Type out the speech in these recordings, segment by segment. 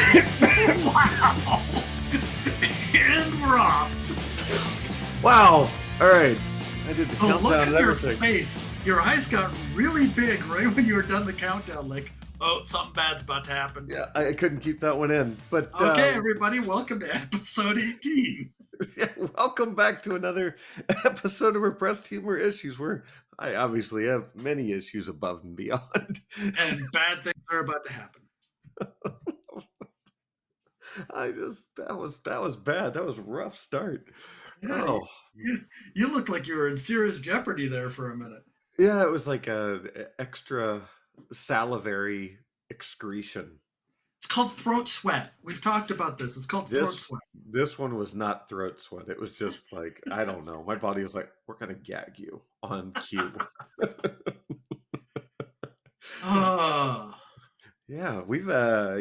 Wow! And we're off. Wow. All right. I did the Oh, look countdown at and your everything. face. Your eyes got really big right when you were done the countdown. Like, oh, something bad's about to happen. Yeah, I couldn't keep that one in. But Okay, everybody, welcome to episode 18. yeah, welcome back to another episode of Repressed Humor Issues, where I obviously have many issues above and beyond. And bad things are about to happen. That was bad. That was a rough start. Yeah, Oh. you looked like you were in serious jeopardy there for a minute. Yeah, it was like a extra salivary excretion. It's called throat sweat. We've talked about this. It's called throat sweat. This one was not throat sweat. It was just like, I don't know. My body was like, we're going to gag you on cue. Yeah, we've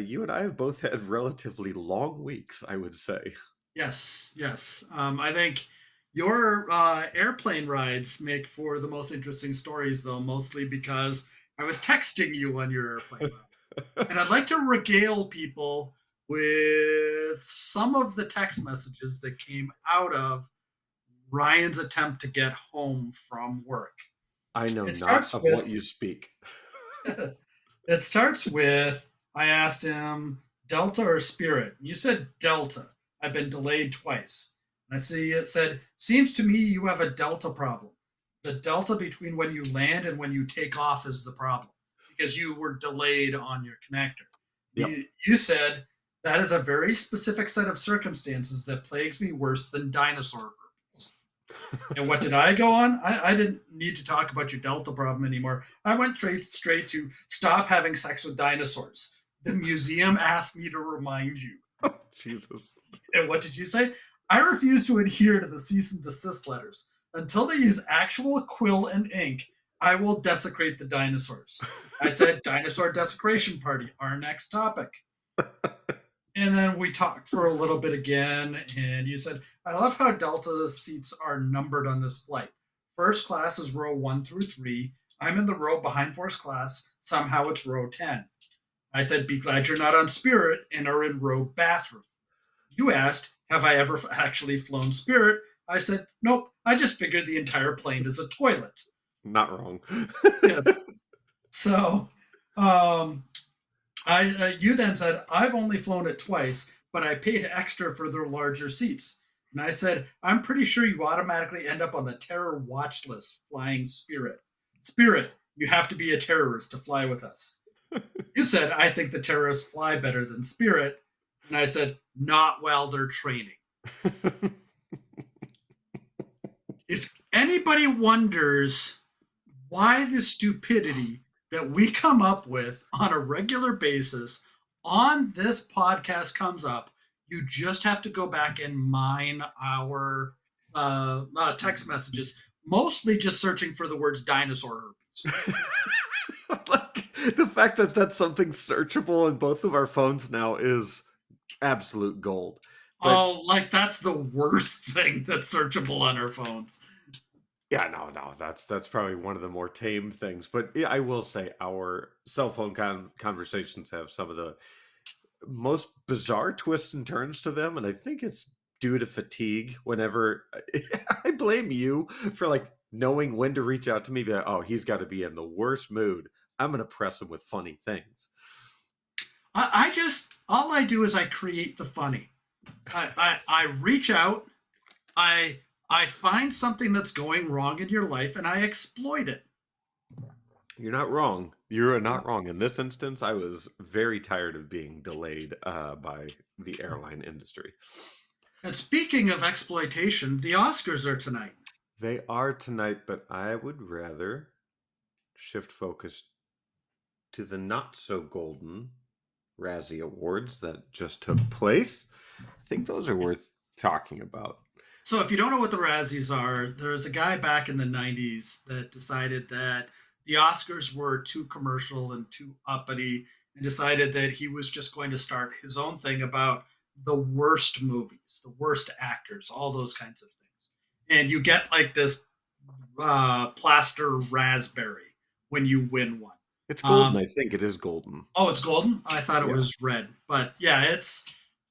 you and I have both had relatively long weeks, I would say. Yes. I think your airplane rides make for the most interesting stories, though, mostly because I was texting you on your airplane ride. And I'd like to regale people with some of the text messages that came out of Ryan's attempt to get home from work. I know not of what you speak. It starts with, I asked him, Delta or Spirit? You said Delta. I've been delayed twice. And I see it said, seems to me you have a Delta problem. The Delta between when you land and when you take off is the problem because you were delayed on your connector. Yep. You said, that is a very specific set of circumstances that plagues me worse than dinosaur herpes. And what did I go on? I didn't need to talk about your Delta problem anymore. I went straight to stop having sex with dinosaurs. The museum asked me to remind you. Oh, Jesus. And what did you say? I refuse to adhere to the cease and desist letters. Until they use actual quill and ink, I will desecrate the dinosaurs. I said, dinosaur desecration party, our next topic. And then we talked for a little bit again, and you said, I love how Delta seats are numbered on this flight. First class is row 1 through 3. I'm in the row behind first class. Somehow it's row 10. I said, be glad you're not on Spirit and are in row bathroom. You asked, have I ever actually flown Spirit? I said, nope, I just figured the entire plane is a toilet. Not wrong. Yes. So, you then said, I've only flown it twice, but I paid extra for their larger seats. And I said, I'm pretty sure you automatically end up on the terror watch list flying Spirit. Spirit, you have to be a terrorist to fly with us. You said, I think the terrorists fly better than Spirit. And I said, not while they're training. If anybody wonders why the stupidity that we come up with on a regular basis on this podcast comes up, you just have to go back and mine our text messages, mostly just searching for the words dinosaur herpes. Like, the fact that that's something searchable on both of our phones now is absolute gold. But, like that's the worst thing that's searchable on our phones. Yeah, no, that's probably one of the more tame things. But yeah, I will say our cell phone conversations have some of the most bizarre twists and turns to them, and I think it's due to fatigue. Whenever I blame you for like knowing when to reach out to me, be like, oh, he's got to be in the worst mood. I'm going to press him with funny things. All I do is I create the funny. I reach out, I find something that's going wrong in your life, and I exploit it. You're not wrong. You're not wrong. In this instance, I was very tired of being delayed by the airline industry. And speaking of exploitation, the Oscars are tonight. They are tonight, but I would rather shift focus to the not-so-golden Razzie Awards that just took place. I think those are worth talking about. So if you don't know what the Razzies are, there was a guy back in the 90s that decided that the Oscars were too commercial and too uppity and decided that he was just going to start his own thing about the worst movies, the worst actors, all those kinds of things. And you get like this plaster raspberry when you win one. It's golden. Um, I think it is golden. oh, it's golden. I thought it Yeah. was red, but yeah,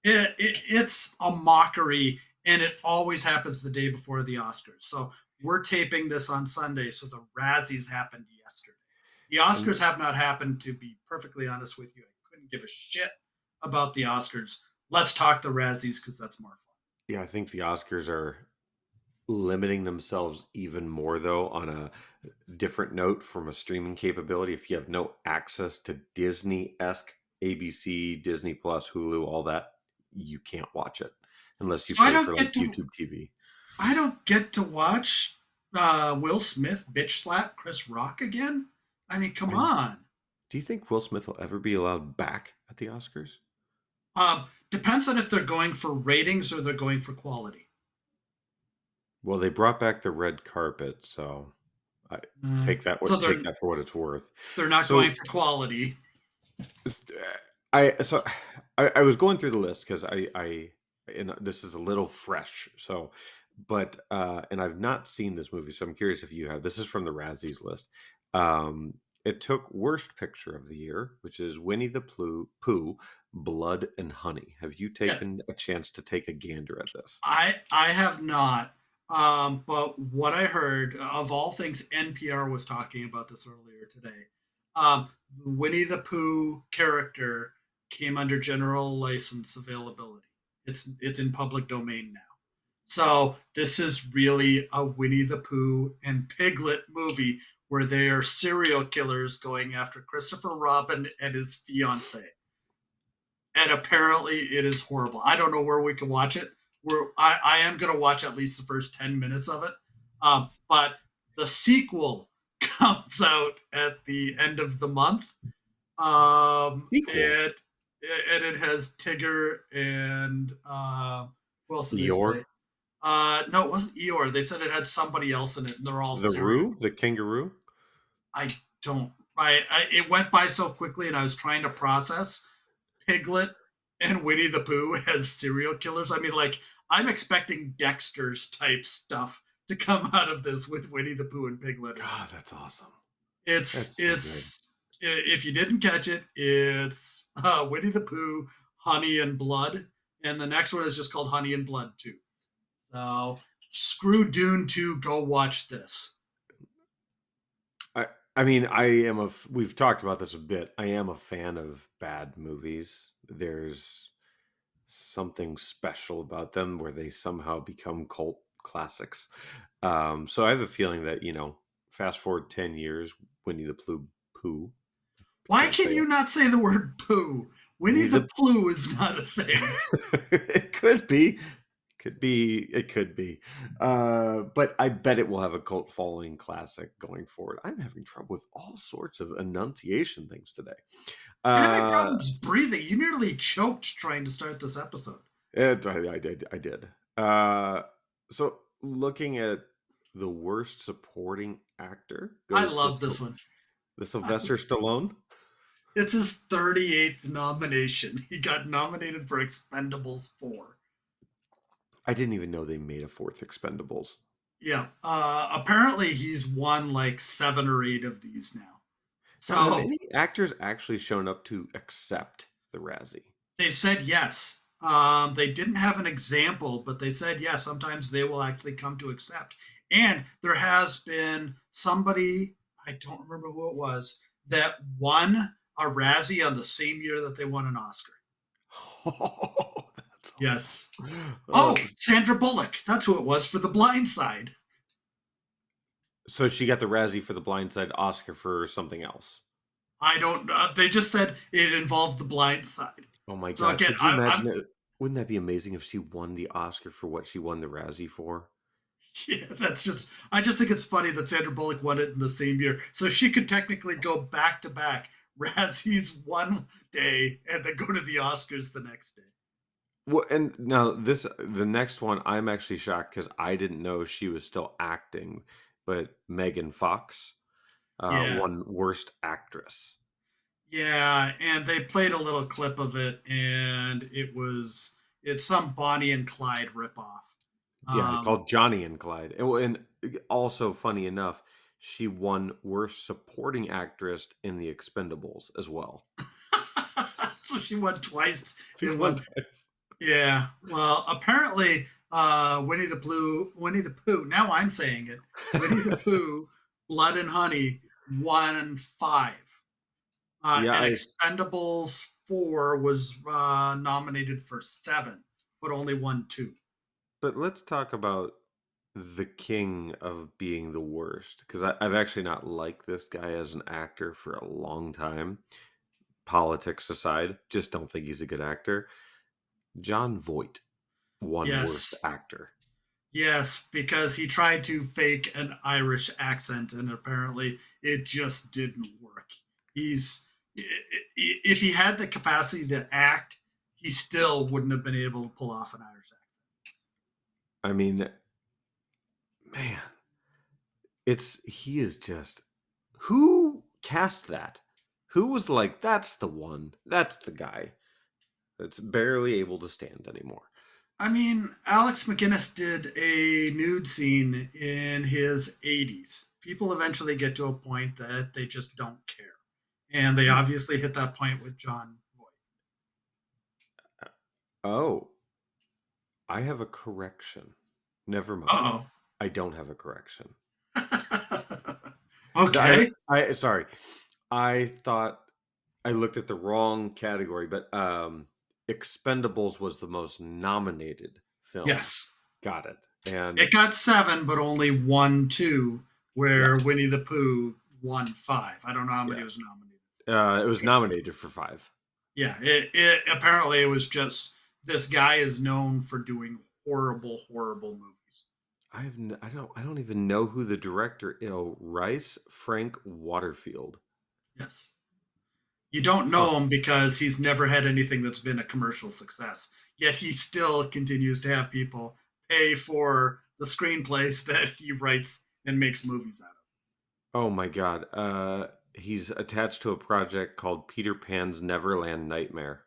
it's a mockery, and it always happens the day before the Oscars. So we're taping this on Sunday, so the Razzies happened yesterday. The And Oscars have not happened. To be perfectly honest with you, I couldn't give a shit about the Oscars. Let's talk the Razzies because that's more fun. yeah, I think the Oscars are limiting themselves even more though on a different note from a streaming capability. If you have no access to Disney-esque ABC, Disney Plus, Hulu, all that, you can't watch it unless you So I pay don't for like get to YouTube TV. I don't get to watch Will Smith bitch slap Chris Rock again. I mean, come I on. Do you think Will Smith will ever be allowed back at the Oscars? Depends on if they're going for ratings or they're going for quality. Well, they brought back the red carpet, so I So take that for what it's worth. they're not going So for quality. I so I was going through the list because I and this is a little fresh. So, but and I've not seen this movie, so I'm curious if you have. This is from the Razzies list. Um, it took worst picture of the year, which is Winnie the Pooh, Blood and Honey. Have you Yes, taken a chance to take a gander at this? I have not. But what I heard of all things, NPR was talking about this earlier today. The Winnie the Pooh character came under general license availability. It's in public domain now. So this is really a Winnie the Pooh and Piglet movie where they are serial killers going after Christopher Robin and his fiance. And apparently it is horrible. I don't know where we can watch it. I am going to watch at least the first 10 minutes of it. But the sequel comes out at the end of the month. Sequel. And it has Tigger and who else did they Eeyore, say? No, it wasn't Eeyore. They said it had somebody else in it, and they're all the serial. Roo, the kangaroo. I don't. It went by so quickly, and I was trying to process Piglet and Winnie the Pooh as serial killers. I mean, like I'm expecting Dexter's type stuff to come out of this with Winnie the Pooh and Piglet. God, that's awesome. It's That's so good. it's if you didn't catch it, it's Winnie the Pooh, Honey and Blood, and the next one is just called Honey and Blood too. So screw Dune 2, go watch this. I I mean, we've talked about this a bit. I am a fan of bad movies. There's something special about them where they somehow become cult classics. So I have a feeling that, fast forward 10 years, Winnie the Pooh, Why can't say can you it. not say the word poo? Winnie Winnie the the Pooh is not a thing. It could be. It could be. But I bet it will have a cult following classic going forward. I'm having trouble with all sorts of enunciation things today. You're having Uh, problems breathing. You nearly choked trying to start this episode. I did. I did. So looking at the worst supporting actor I goes to love this one. the Sylvester Stallone. It's his 38th nomination. He got nominated for Expendables 4. I didn't even know they made a fourth Expendables. Yeah. Apparently, he's won like 7 or 8 of these now. Now, have So any actors actually shown up to accept the Razzie? they said yes. They didn't have an example, but they said yes. Sometimes they will actually come to accept. And there has been somebody, I don't remember who it was, that won a Razzie on the same year that they won an Oscar. Oh, that's Yes. awesome. Oh, Sandra Bullock. That's who it was for The Blind Side. So she got the Razzie for The Blind Side, Oscar for something else. I don't know. They just said it involved The Blind Side. Oh my So god! again, Could you imagine it? Wouldn't that be amazing if she won the Oscar for what she won the Razzie for? yeah, I just think it's funny that Sandra Bullock won it in the same year. So she could technically go back to back Razzies one day and then go to the Oscars the next day. Well, and now the next one, I'm actually shocked because I didn't know she was still acting, but Megan Fox Yeah. won Worst Actress. Yeah. And they played a little clip of it, and it's some Bonnie and Clyde ripoff. Yeah, Um, called Johnny and Clyde. And also, funny enough, she won Worst Supporting Actress in The Expendables as well. So she won twice She in won one. twice. Yeah. Well, apparently, Winnie the Pooh. Now I'm saying it. Winnie the Pooh, Blood and Honey won five. Yeah, And I. Expendables 4 was nominated for seven, but only won two. But let's talk about the king of being the worst, because I've actually not liked this guy as an actor for a long time. Politics aside, just don't think he's a good actor. John Voight won Worst Yes. Actor. Yes, because he tried to fake an Irish accent and apparently it just didn't work. He's if he had the capacity to act, he still wouldn't have been able to pull off an Irish accent. I mean, man, he is just, who cast that? Who was like, that's the one, that's the guy that's barely able to stand anymore? I mean, Alex McGinnis did a nude scene in his 80s. People eventually get to a point that they just don't care. And they obviously hit that point with John Voight. Oh, I have a correction. Never mind. Uh I don't have a correction. oh. I, Okay. sorry. I thought I looked at the wrong category, but Expendables was the most nominated film. Yes. Got it. And It got seven, but only won two, yeah, where Winnie the Pooh won five. I don't know how many yeah. was nominated. It was nominated for 5. Yeah, it apparently it was just this guy is known for doing horrible, horrible movies. I don't even know who the director is. Oh, Rice Frank Waterfield. Yes. You don't Huh. know him because he's never had anything that's been a commercial success. Yet he still continues to have people pay for the screenplays that he writes and makes movies out of. Oh my God. He's attached to a project called Peter Pan's Neverland Nightmare.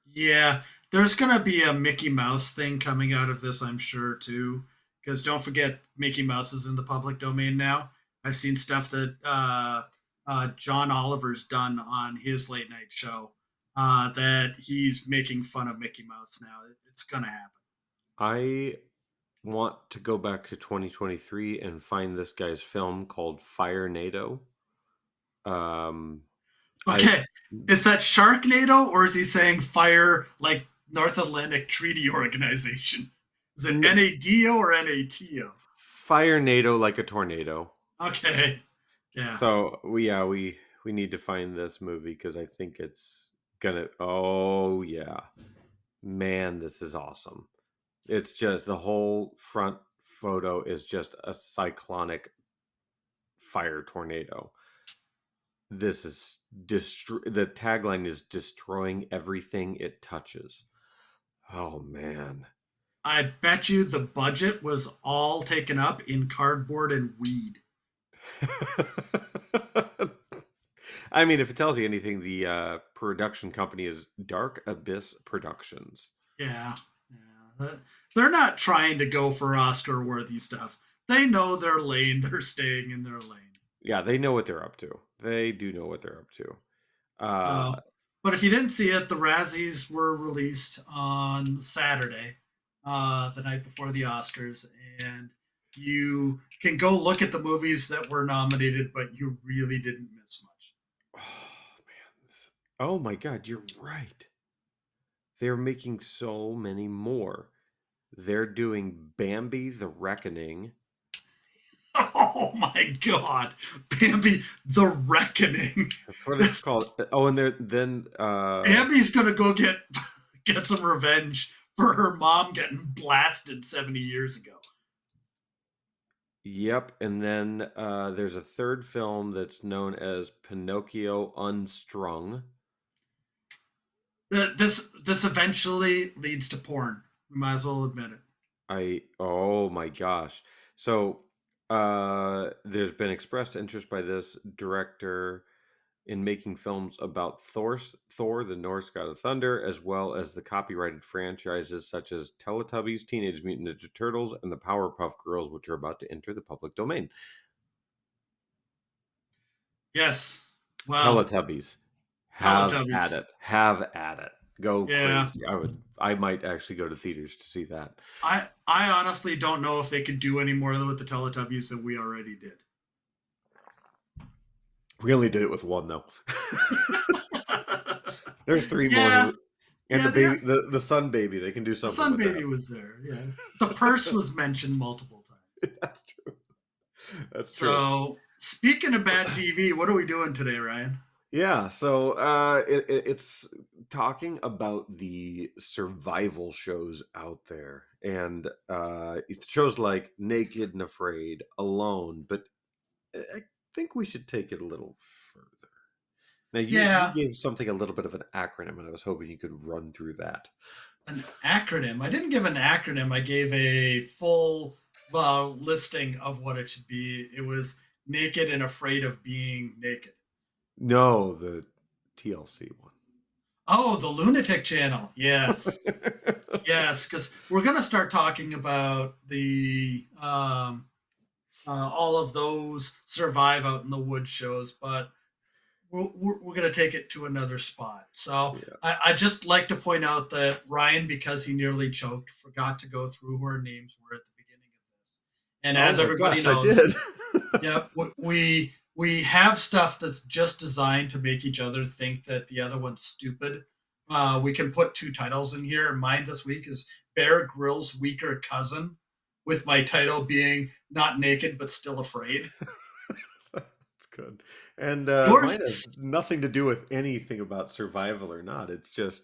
Yeah, there's gonna be a Mickey Mouse thing coming out of this, I'm sure too. Because don't forget, Mickey Mouse is in the public domain now. I've seen stuff that John Oliver's done on his late night show that he's making fun of Mickey Mouse now. It's gonna happen. I want to go back to 2023 and find this guy's film called Fire NATO. Um, I Okay, is that Sharknado or is he saying fire like North Atlantic Treaty Organization? Is it n- NADO or NATO? Fire NATO like a tornado. Okay, yeah. So we need to find this movie because I think it's gonna. Oh yeah, man, this is awesome. It's just the whole front photo is just a cyclonic fire tornado. This is the tagline is destroying everything it touches. Oh man. I bet you the budget was all taken up in cardboard and weed. I mean, if it tells you anything, the production company is Dark Abyss Productions. Yeah, yeah. They're not trying to go for Oscar-worthy stuff. They know their lane. They're staying in their lane. Yeah, they know what they're up to. They do know what they're up to. So, but if you didn't see it, the Razzies were released on Saturday, the night before the Oscars, and you can go look at the movies that were nominated, but you really didn't miss much. Oh man. Oh my God, you're right. They're making so many more. They're doing Bambi the Reckoning. Oh my God, Bambi: The Reckoning. That's what it's called. Oh, and then Bambi's gonna go get some revenge for her mom getting blasted 70 years ago. yep, and then there's a third film that's known as Pinocchio Unstrung. This eventually leads to porn. We might as well admit it. Oh my gosh. So there's been expressed interest by this director in making films about Thor, the Norse god of thunder, as well as the copyrighted franchises such as Teletubbies, Teenage Mutant Ninja Turtles, and the Powerpuff Girls, which are about to enter the public domain. Yes. Well, Teletubbies. Have at Teletubbies. it. Have at it. Go Yeah. crazy. I might actually go to theaters to see that. I honestly don't know if they could do any more with the Teletubbies than we already did. We only did it with one though. There's three more Yeah. who and Yeah, the baby the sun baby, they can do the something Sun with that. Baby was there. Yeah. The purse was mentioned multiple times. That's true. That's true. So, speaking of bad TV, what are we doing today, Ryan? Yeah, so it's talking about the survival shows out there, and it's shows like Naked and Afraid, Alone, but I think we should take it a little further. Now, you Yeah, gave something a little bit of an acronym, and I was hoping you could run through that. an acronym. I didn't give an acronym. I gave a full listing of what it should be. It was naked and afraid of being naked. No, the TLC one. Oh, the Lunatic Channel. Yes. Yes, because we're going to start talking about the all of those survive out in the woods shows, but we're going to take it to another spot. So Yeah. I just like to point out that Ryan, because he nearly choked, forgot to go through who our names were at the beginning of this. And Oh as my everybody gosh, I knows, did. yeah, we have stuff that's just designed to make each other think that the other one's stupid. We can put two titles in here. Mine this week is Bear Grylls' weaker cousin, with my title being Not Naked but Still Afraid. That's good. And mine has Yours, nothing to do with anything about survival or not. It's just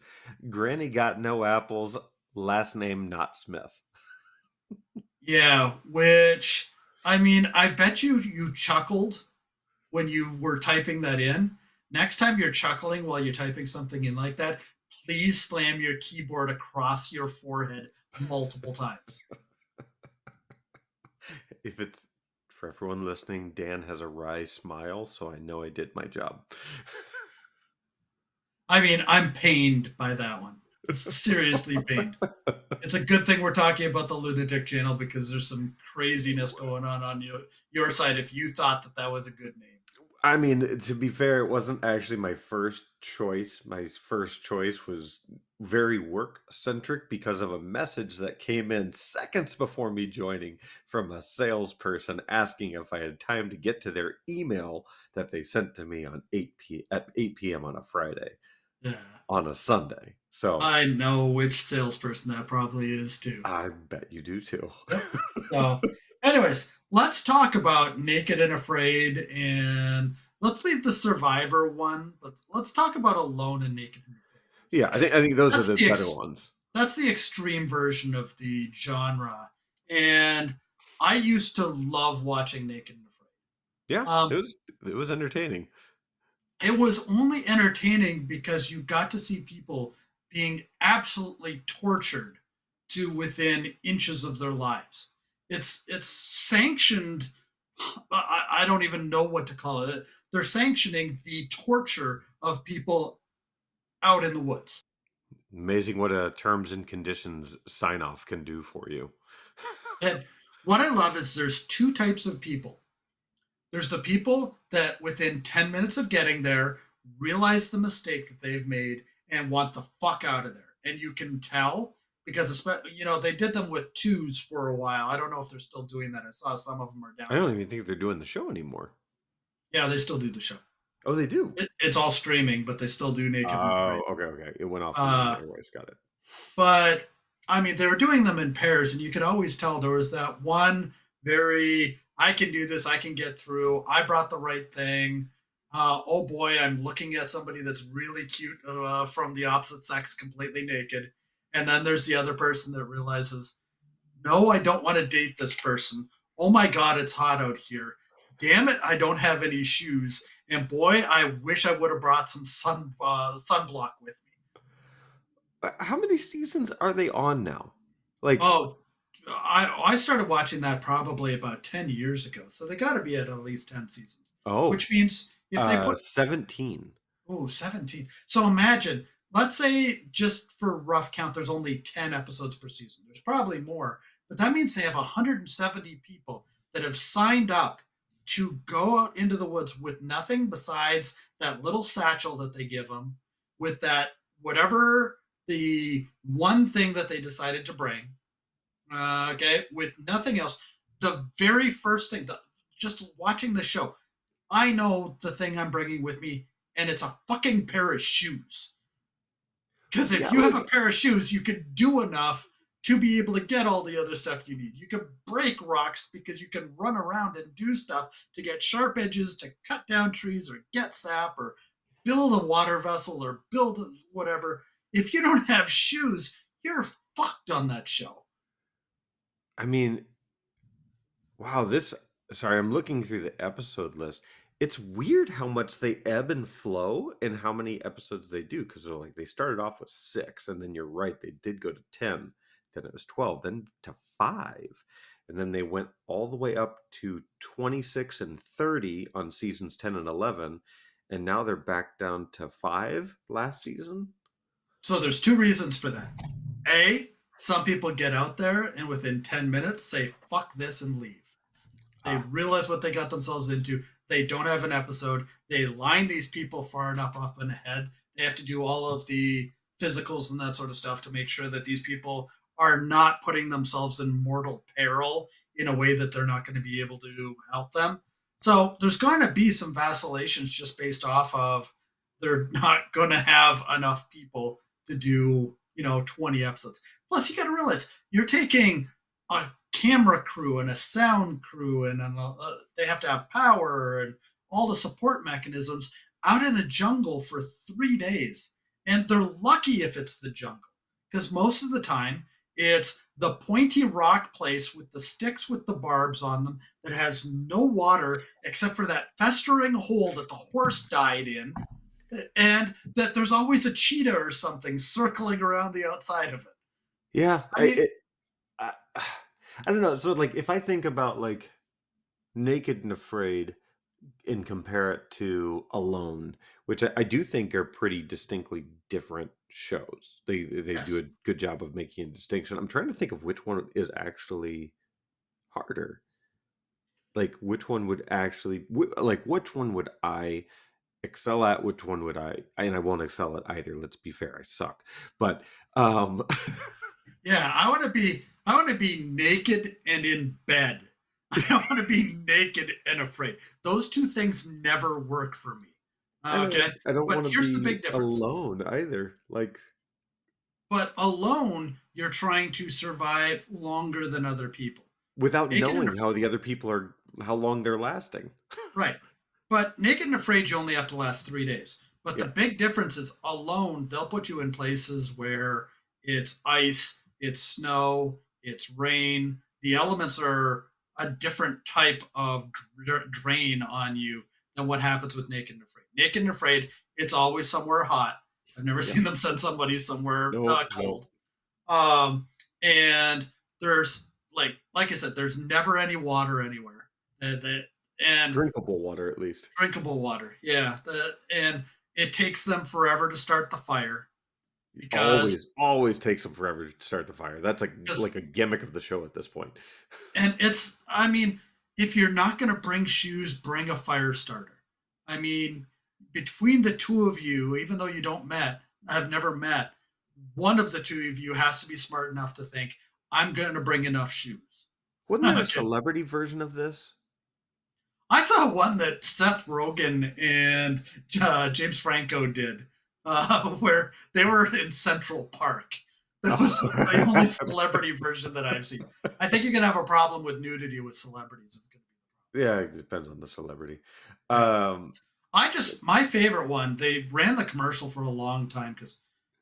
Granny got no apples, last name not Smith. yeah, which I mean, I bet you chuckled when you were typing that in. Next time you're chuckling while you're typing something in like that, please slam your keyboard across your forehead multiple times. If it's for everyone listening, Dan has a wry smile, so I know I did my job. I mean, I'm pained by that one. Seriously pained. It's a good thing we're talking about the Lunatic Channel because there's some craziness going on your side if you thought that that was a good name. I mean, to be fair, it wasn't actually my first choice. My first choice was very work centric because of a message that came in seconds before me joining from a salesperson asking if I had time to get to their email that they sent to me on at 8 p.m. on a Friday Yeah. on a Sunday. So I know which salesperson that probably is too. I bet you do too. Yep. So, anyways, let's talk about Naked and Afraid, and let's leave the Survivor one, but let's talk about Alone and Naked and Afraid Yeah, I because think those are that's the better ones. that's the extreme version of the genre. And I used to love watching Naked and Yeah, Afraid. it was entertaining. It was only entertaining because you got to see people being absolutely tortured to within inches of their lives. It's sanctioned. I don't even know what to call it. They're sanctioning the torture of people out in the woods. Amazing what a terms and conditions sign off can do for you. And what I love is there's two types of people. There's the people that within 10 minutes of getting there realize the mistake that they've made and want the fuck out of there. And you can tell because they did them with twos for a while. I don't know if they're still doing that. I saw some of them are I down. don't even think they're doing the show anymore. Yeah, they still do the show. Oh, they do. It's all streaming, but they still do Naked and Oh, Afraid. okay. It went off the otherwise. Got it. But I mean, they were doing them in pairs, and you could always tell there was that one very, I can do this, I can get through, I brought the right thing. Oh boy, I'm looking at somebody that's really cute from the opposite sex, completely naked. And then there's the other person that realizes, no, I don't want to date this person. Oh my God, it's hot out here. Damn it, I don't have any shoes. And boy, I wish I would have brought some sunblock with me. How many seasons are they on now? Like, Oh, I started watching that probably about 10 years ago. So they got to be at least 10 seasons, oh, which means if they put, 17. oh, 17. So imagine, let's say just for rough count, there's only 10 episodes per season. There's probably more, but that means they have 170 people that have signed up to go out into the woods with nothing besides that little satchel that they give them, with that whatever the one thing that they decided to bring, okay, with nothing else. The very first thing, just watching the show, I know the thing I'm bringing with me, and it's a fucking pair of shoes. Because if Yeah, you have a like pair of shoes, you can do enough to be able to get all the other stuff you need. You can break rocks because you can run around and do stuff to get sharp edges, to cut down trees or get sap or build a water vessel or build whatever. If you don't have shoes, you're fucked on that show. I mean, wow, this sorry, I'm looking through the episode list. It's weird how much they ebb and flow and how many episodes they do because they're like they started off with 6 and then you're right, they did go to 10, then it was 12, then to 5. And then they went all the way up to 26 and 30 on seasons 10 and 11, and now they're back down to 5 last season. So there's two reasons for that. A, some people get out there and within 10 minutes say, fuck this and leave. They Ah, realize what they got themselves into. They don't have an episode. They line these people far enough up and ahead. They have to do all of the physicals and that sort of stuff to make sure that these people are not putting themselves in mortal peril in a way that they're not going to be able to help them. So there's going to be some vacillations just based off of they're not going to have enough people to do, 20 episodes. Plus, you got to realize you're taking a camera crew and a sound crew and they have to have power and all the support mechanisms out in the jungle for 3 days, and they're lucky if it's the jungle because most of the time it's the pointy rock place with the sticks with the barbs on them that has no water except for that festering hole that the horse died in, and that there's always a cheetah or something circling around the outside of it. yeah, I mean, I I don't know. So like if I think about like Naked and Afraid and compare it to Alone, which I do think are pretty distinctly different shows. They do a yes. good job of making a distinction. I'm trying to think of which one is actually harder. Like which one would actually like which one would I excel at? Which one would and I won't excel at either. Let's be fair, I suck. But um Yeah, I want to be naked and in bed. I don't want to be naked and afraid. Those two things never work for me. Okay? I don't But want to here's the be big difference. alone either. Like But alone, you're trying to survive longer than other people. without Naked and knowing afraid, how the other people are how long they're lasting. right. But naked and afraid, you only have to last 3 days. But the Yeah. big difference is alone, they'll put you in places where it's ice, it's snow, it's rain. The elements are a different type of drain on you than what happens with naked and afraid. Naked and afraid, it's always somewhere hot. I've never Yeah. seen them send somebody somewhere No, no. cold. Um, and there's like I said, there's never any water anywhere. And Drinkable water at least. drinkable water. Yeah, and it takes them forever to start the fire because Always takes them forever to start the fire. That's like just a gimmick of the show at this point. and it's I mean, if you're not going to bring shoes, bring a fire starter. I mean, between the two of you, even though you don't met, have never met, one of the two of you has to be smart enough to think I'm going to bring enough shoes. Wasn't there a Okay. celebrity version of this? I saw one that Seth Rogen and James Franco did, where they were in Central Park. That was the only celebrity version that I've seen. I think you're gonna have a problem with nudity with celebrities. Is gonna Yeah, it depends on the celebrity. be yeah. Um, My favorite one. They ran the commercial for a long time because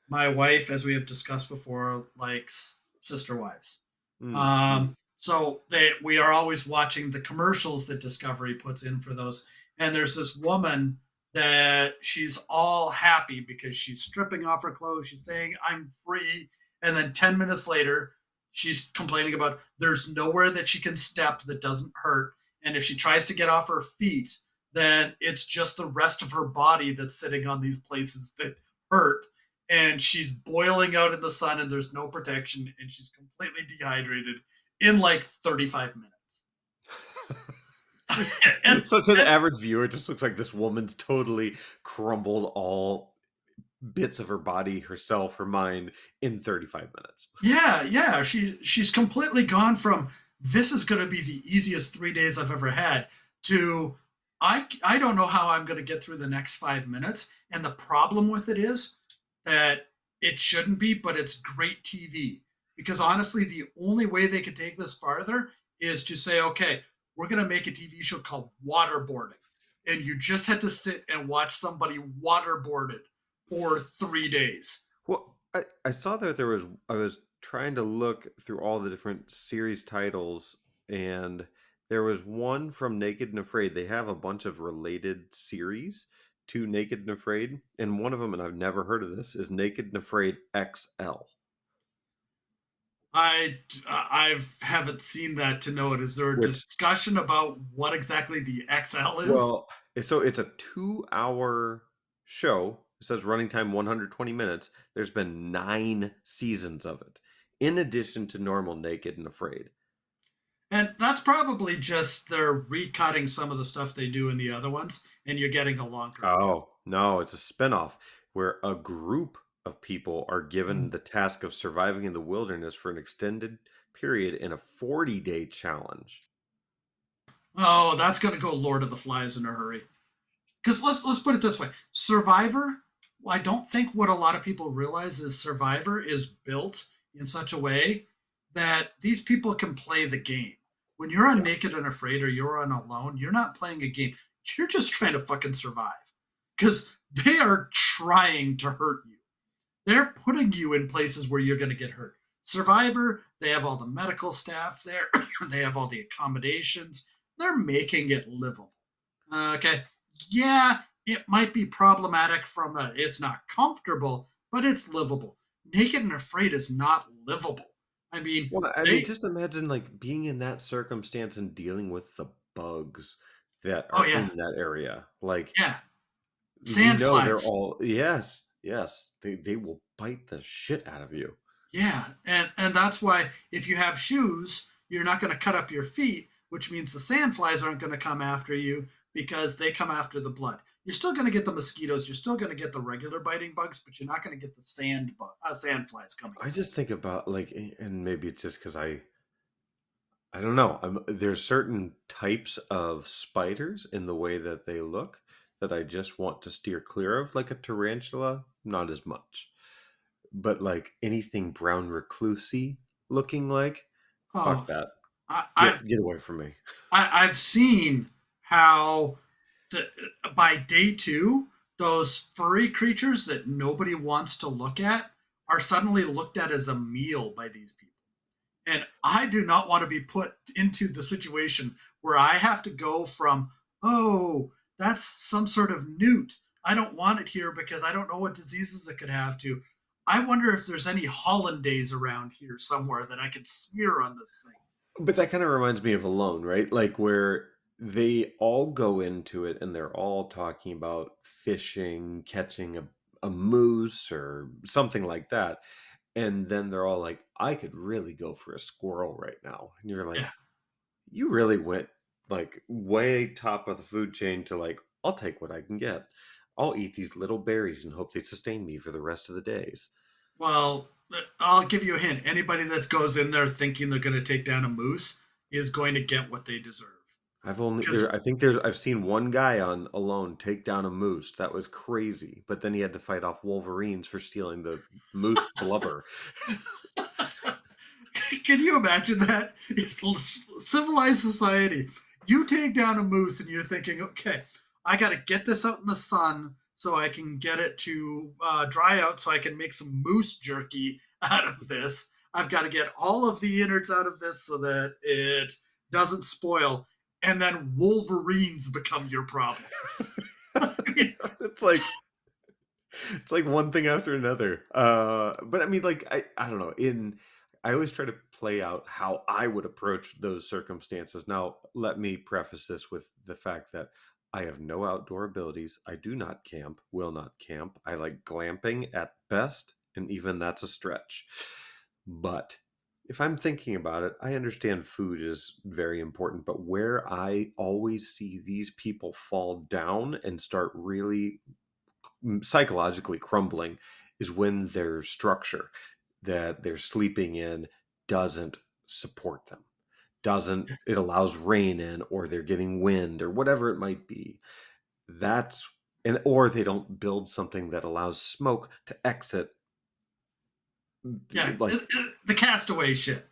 my wife, as we have discussed before, likes Sister Wives. mm. So we are always watching the commercials that Discovery puts in for those. And there's this woman that she's all happy because she's stripping off her clothes. She's saying, I'm free. And then 10 minutes later, she's complaining about there's nowhere that she can step that doesn't hurt. And if she tries to get off her feet, then it's just the rest of her body that's sitting on these places that hurt. And she's boiling out in the sun and there's no protection and she's completely dehydrated in like 35 minutes. and, So to the and average viewer, it just looks like this woman's totally crumbled all bits of her body, herself, her mind in 35 minutes. yeah, yeah, she's completely gone from this is going to be the easiest 3 days I've ever had to I don't know how I'm going to get through the next 5 minutes. And the problem with it is that it shouldn't be, but it's great TV because honestly, the only way they could take this farther is to say, okay, we're going to make a TV show called Waterboarding, and you just had to sit and watch somebody waterboarded for 3 days. Well, I saw that I was trying to look through all the different series titles, and there was one from Naked and Afraid. They have a bunch of related series to Naked and Afraid, and one of them, and I've never heard of this, is Naked and Afraid XL, I haven't seen that to know it. Is there a which discussion about what exactly the XL is? well, so it's a 2-hour show. It says running time 120 minutes. There's been 9 seasons of it, in addition to normal Naked and Afraid. And that's probably just they're recutting some of the stuff they do in the other ones, and you're getting a longer version. Oh, no, it's a spinoff where a group of people are given Mm. the task of surviving in the wilderness for an extended period in a 40-day challenge. Oh, that's going to go Lord of the Flies in a hurry. Because let's put it this way: Survivor. Well, I don't think what a lot of people realize is Survivor is built in such a way that these people can play the game. When you're on Yeah. Naked and Afraid or you're on Alone, you're not playing a game. You're just trying to fucking survive because they are trying to hurt you. They're putting you in places where you're going to get hurt. Survivor, they have all the medical staff there, they have all the accommodations. They're making it livable. Okay. Yeah, it might be problematic from a, it's not comfortable, but it's livable. Naked and Afraid is not livable. I mean, Well, I mean, they, just imagine like being in that circumstance and dealing with the bugs that oh are yeah, in that area. Like yeah, we know they're sandflies. all yes, yes. They will bite the shit out of you. Yeah, and that's why if you have shoes, you're not going to cut up your feet, which means the sandflies aren't going to come after you because they come after the blood. You're still going to get the mosquitoes, you're still going to get the regular biting bugs, but you're not going to get the sandflies coming I after just think about like, and maybe it's just because I don't know. There's certain types of spiders in the way that they look that I just want to steer clear of, like a tarantula, not as much. But like anything brown reclusey looking like, you. fuck Oh, that. I, I've Get away from me. I've seen how the, by day two, those furry creatures that nobody wants to look at are suddenly looked at as a meal by these people. And I do not want to be put into the situation where I have to go from, oh, that's some sort of newt. I don't want it here because I don't know what diseases it could have to. I wonder if there's any hollandaise around here somewhere that I could smear on this thing. But that kind of reminds me of Alone, right? Like where they all go into it and they're all talking about fishing, catching a moose or something like that. And then they're all like, I could really go for a squirrel right now. And you're Yeah. like, you really went like way top of the food chain to like, I'll take what I can get. I'll eat these little berries and hope they sustain me for the rest of the days. Well, I'll give you a hint. Anybody that goes in there thinking they're going to take down a moose is going to get what they deserve. Because I've seen one guy on Alone take down a moose. That was crazy. But then he had to fight off wolverines for stealing the moose blubber. can you imagine that? It's civilized society. You take down a moose and you're thinking, okay, I got to get this out in the sun so I can get it to dry out so I can make some moose jerky out of this. I've got to get all of the innards out of this so that it doesn't spoil. And then wolverines become your problem. I mean, it's like it's like one thing after another. But I mean, like I don't know. I always try to play out how I would approach those circumstances. Now, let me preface this with the fact that I have no outdoor abilities. I do not camp, will not camp. I like glamping at best, and even that's a stretch. But if I'm thinking about it, I understand food is very important, but where I always see these people fall down and start really psychologically crumbling is when their structure that they're sleeping in doesn't support them. Doesn't it allows rain in, or they're getting wind or whatever it might be. That's and or they don't build something that allows smoke to exit Yeah, like the castaway shit.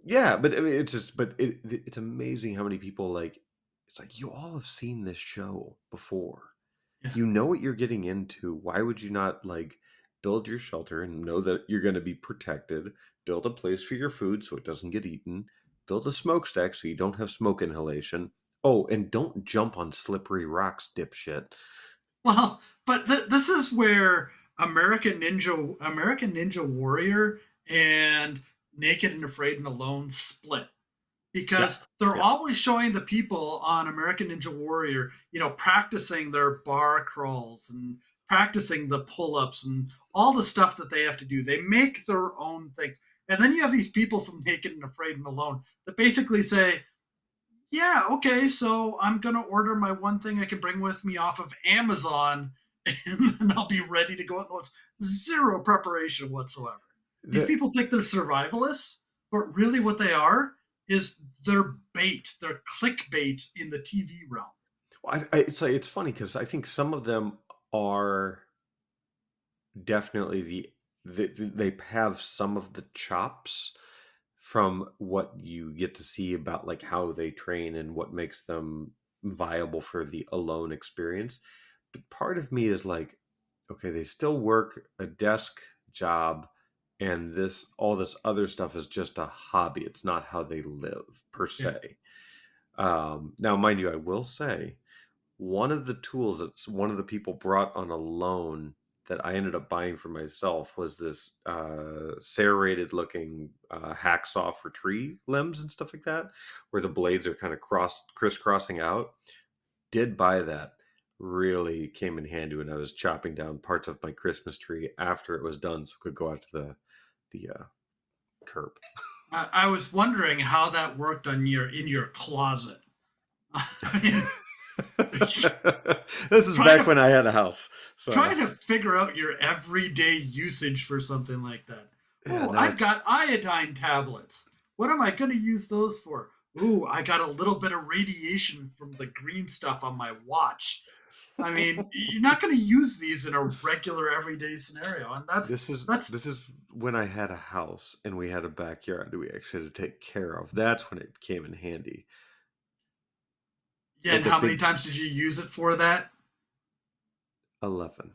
yeah, but I mean, it's just but it's amazing how many people like it's like you all have seen this show before. Yeah. You know what you're getting into. Why would you not like build your shelter and know that you're going to be protected? Build a place for your food so it doesn't get eaten. Build a smokestack so you don't have smoke inhalation. Oh, and don't jump on slippery rocks, dipshit. Well, but this is where American Ninja Warrior and Naked and Afraid and Alone split, Yeah, because they're yeah. always showing the people on American Ninja Warrior, practicing their bar crawls and practicing the pull-ups and all the stuff that they have to do. They make their own things. And then you have these people from Naked and Afraid and Alone that basically say, yeah, okay, so I'm gonna order my one thing I can bring with me off of Amazon, and then I'll be ready to go. No, it's zero preparation whatsoever. These The, people think they're survivalists, but really what they are is they're bait. They're clickbait in the TV realm. it's funny because I think some of them are definitely they have some of the chops from what you get to see about like how they train and what makes them viable for the alone experience. But part of me is like, okay, they still work a desk job and this all this other stuff is just a hobby. It's not how they live per Yeah. se. Now, mind you, I will say one of the tools that one of the people brought on a loan that I ended up buying for myself was this serrated looking hacksaw for tree limbs and stuff like that, where the blades are kind of crisscrossing out. Did buy that. Really came in handy when I was chopping down parts of my Christmas tree after it was done, so it could go out to the curb. I was wondering how that worked on your in your closet. I mean, This is trying back to when I had a house, so trying to figure out your everyday usage for something like that. yeah. Oh, Now I've it's got iodine tablets. What am I going to use those for? Ooh, I got a little bit of radiation from the green stuff on my watch. I mean, you're not going to use these in a regular everyday scenario, and that's this is when I had a house and we had a backyard that we actually had to take care of. That's when it came in handy. yeah. And Like a how many big times did you use it for that? 11.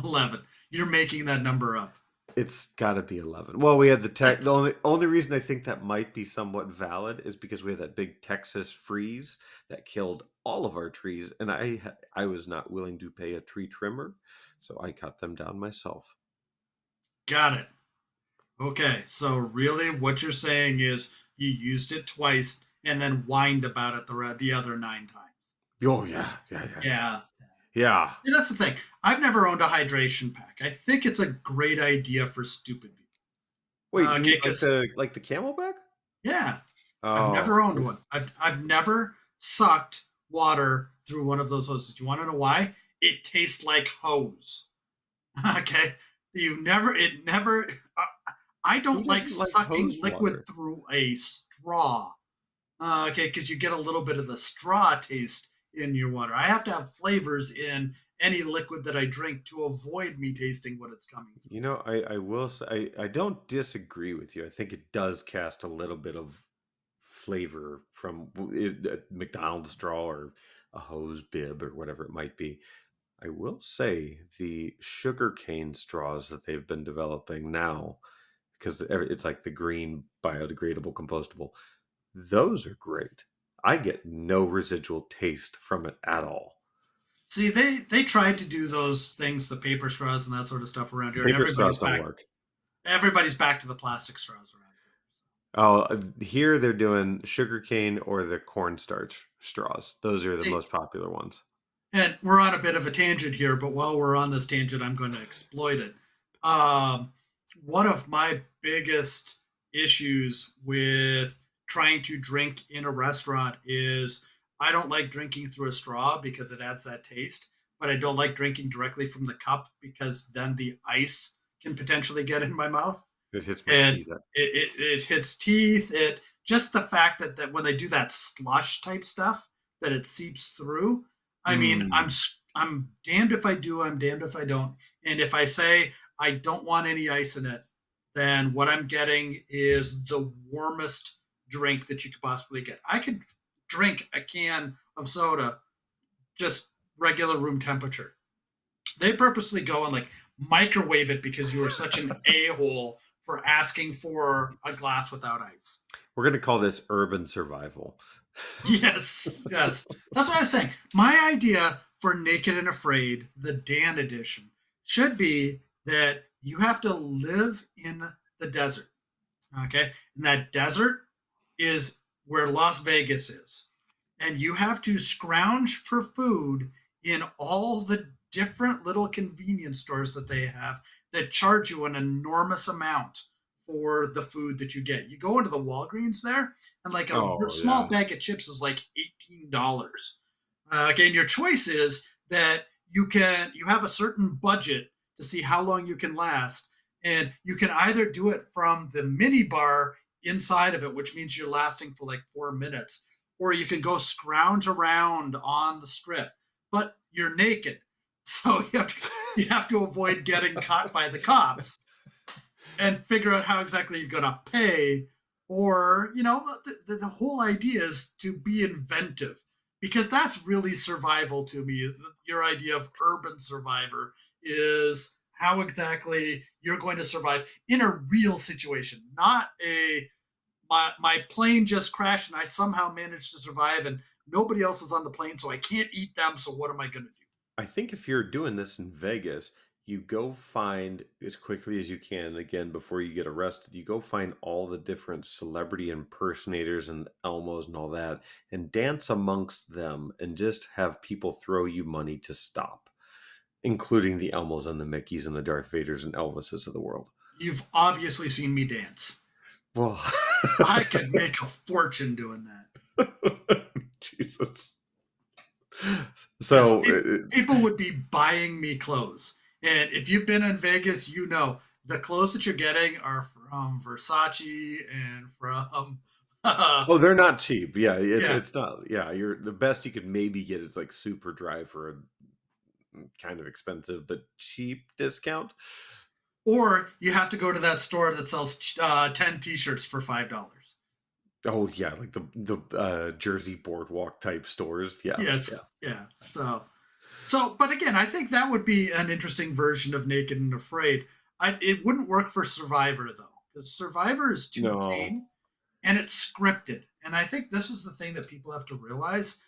11. You're making that number up. It's got to be 11. Well, we had the tech. That's, The only reason I think that might be somewhat valid is because we had that big Texas freeze that killed all of our trees, and I was not willing to pay a tree trimmer, so I cut them down myself. got it. Okay, so really, what you're saying is you used it twice and then whined about it the other 9 times. Oh yeah, yeah, yeah, yeah, Yeah. yeah. See, that's the thing. I've never owned a hydration pack. I think it's a great idea for stupid people. Wait, you mean Okay, because like the Camelback? yeah, I've Oh, never owned one. I've never sucked water through one of those hoses. Do you want to know why? It tastes like hose. Okay, you never. It never. I who don't like doesn't like sucking hose liquid water? through a straw. Okay, because you get a little bit of the straw taste in your water. I have to have flavors in any liquid that I drink to avoid me tasting what it's coming through. You know, I will say I don't disagree with you. I think it does cast a little bit of flavor from a McDonald's straw or a hose bib or whatever it might be. I will say the sugarcane straws that they've been developing now, because it's like the green biodegradable compostable, those are great. I get no residual taste from it at all. See, they tried to do those things, the paper straws and that sort of stuff around The here, and paper straws don't work. everybody's back to the plastic straws around here. So. Oh, here they're doing sugarcane or the cornstarch straws. Those are the See, most popular ones. and we're on a bit of a tangent here, but while we're on this tangent, I'm going to exploit it. Um, One of my biggest issues with trying to drink in a restaurant is I don't like drinking through a straw because it adds that taste, but I don't like drinking directly from the cup because then the ice can potentially get in my mouth It hits my and teeth. it hits teeth. It just the fact that when they do that slush type stuff, that it seeps through. I mean, Mm. I'm damned if I do, I'm damned if I don't. And if I say I don't want any ice in it, then what I'm getting is the warmest drink that you could possibly get. I could drink a can of soda just regular room temperature. They purposely go and like microwave it because you are such an a-hole for asking for a glass without ice. We're gonna call this urban survival. Yes, yes. That's what I was saying. My idea for Naked and Afraid, the Dan edition, should be that you have to live in the desert. Okay. And that desert is where Las Vegas is. And you have to scrounge for food in all the different little convenience stores that they have that charge you an enormous amount for the food that you get. You go into the Walgreens there, and like a Oh small yeah. bag of chips is like $18. Again, your choice is that you have a certain budget to see how long you can last, and you can either do it from the mini bar inside of it, which means you're lasting for like 4 minutes, or you can go scrounge around on the strip, but you're naked. So you have to avoid getting caught by the cops and figure out how exactly you're going to pay. Or, the whole idea is to be inventive because that's really survival to me. Your idea of urban survivor is how exactly you're going to survive in a real situation, not my plane just crashed and I somehow managed to survive and nobody else was on the plane, so I can't eat them. So what am I going to do? I think if you're doing this in Vegas, you go find as quickly as you can, again, before you get arrested, you go find all the different celebrity impersonators and Elmos and all that, and dance amongst them and just have people throw you money to stop, including the Elmos and the Mickeys and the Darth Vaders and Elvises of the world. You've obviously seen me dance. Well, I could make a fortune doing that. Jesus. Yes, So, people would be buying me clothes. And if you've been in Vegas, you know the clothes that you're getting are from Versace and from oh, they're not cheap. Yeah, it's yeah. it's not. Yeah, you're the best you could maybe get is like super dry for a kind of expensive but cheap discount. Or you have to go to that store that sells 10 t-shirts for $5. Oh yeah, like the Jersey Boardwalk type stores. Yeah, yeah. Yes. Yeah. So, but again, I think that would be an interesting version of Naked and Afraid. It wouldn't work for Survivor though, because Survivor is too No. tame and it's scripted. And I think this is the thing that people have to realize.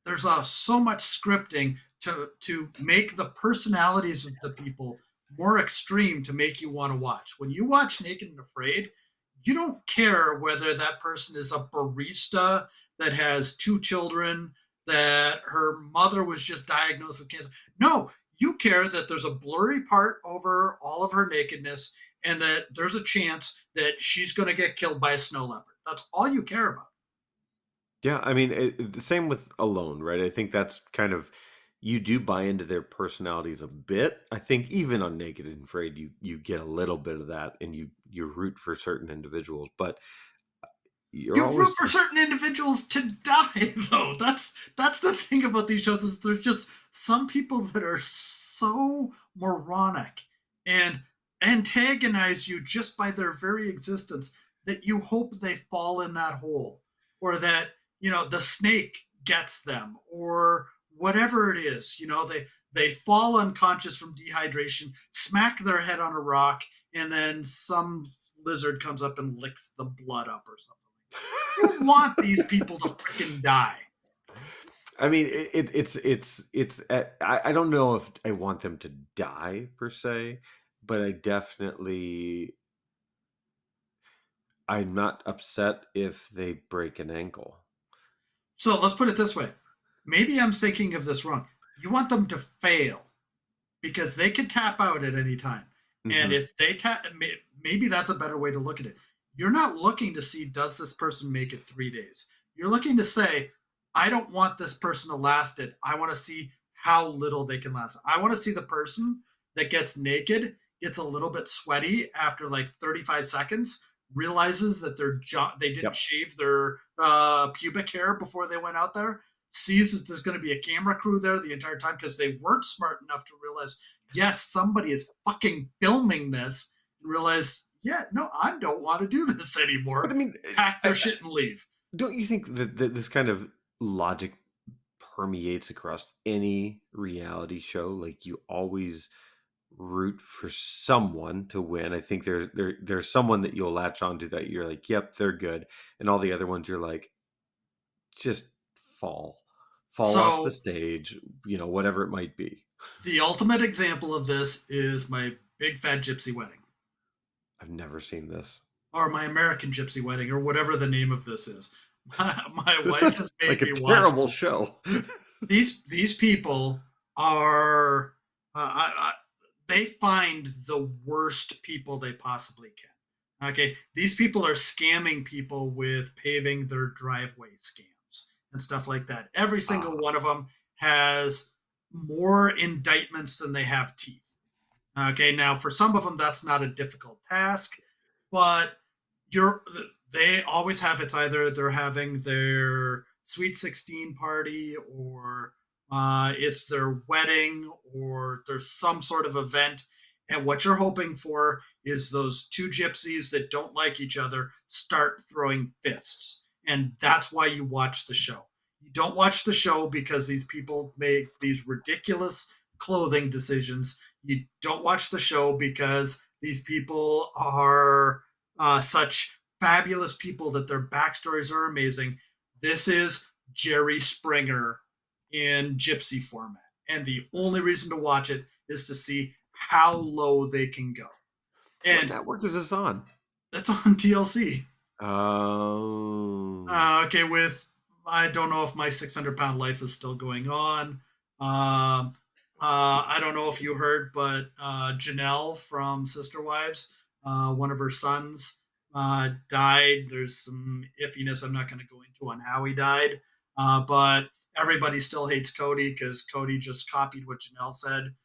There's so much scripting to make the personalities of the people more extreme to make you want to watch. When you watch Naked and Afraid, you don't care whether that person is a barista that has two children, that her mother was just diagnosed with cancer. No, you care that there's a blurry part over all of her nakedness and that there's a chance that she's going to get killed by a snow leopard. That's all you care about. Yeah, I mean, the same with Alone, right? I think that's kind of you do buy into their personalities a bit. I think even on Naked and Afraid, you get a little bit of that, and you root for certain individuals, but you're You root always for certain individuals to die, though. That's the thing about these shows is there's just some people that are so moronic and antagonize you just by their very existence that you hope they fall in that hole, or that the snake gets them, or whatever it is. They fall unconscious from dehydration, smack their head on a rock, and then some lizard comes up and licks the blood up or something. You want these people to freaking die. I mean, I don't know if I want them to die per se, but I'm not upset if they break an ankle. So let's put it this way. Maybe I'm thinking of this wrong. You want them to fail because they can tap out at any time. And Mhm. if they tap, maybe that's a better way to look at it. you're not looking to see, does this person make it 3 days? You're looking to say, I don't want this person to last it. I want to see how little they can last. I want to see the person that gets naked, gets a little bit sweaty after like 35 seconds, realizes that they didn't Yep. shave their pubic hair before they went out there, sees that there's going to be a camera crew there the entire time because they weren't smart enough to realize, yes, somebody is fucking filming this, and realize, yeah, no, I don't want to do this But I anymore. mean, Pack their I shit and leave. don't you think that this kind of logic permeates across any reality show? Like you always root for someone to win. I think there's someone that you'll latch onto that you're like, yep, they're good, and all the other ones you're like, just fall, fall off the So stage, whatever it might be. the ultimate example of this is my big fat gypsy wedding, I've never seen this. or my American gypsy wedding, or whatever the name of this is. My This wife sounds has made like a me watch terrible this. show. These people are they find the worst people they possibly can. Okay, these people are scamming people with paving their driveway scams and stuff like that. Every single Ah, one of them has more indictments than they have teeth. Okay, now for some of them that's not a difficult task, but you're they always have, it's either they're having their sweet 16 party, or it's their wedding, or there's some sort of event, and what you're hoping for is those two gypsies that don't like each other start throwing fists, and that's why you watch the show. You don't watch the show because these people make these ridiculous clothing decisions. You don't watch the show because these people are such fabulous people that their backstories are amazing. This is Jerry Springer in gypsy format. And the only reason to watch it is to see how low they can go. what And network is this on? that's on TLC. Oh, Okay, with, I don't know if my 600-pound life is still going on. Um, I don't know if you heard, but Janelle from Sister Wives, one of her sons died. There's some iffiness I'm not going to go into on how he died, but everybody still hates Kody because Kody just copied what Janelle said.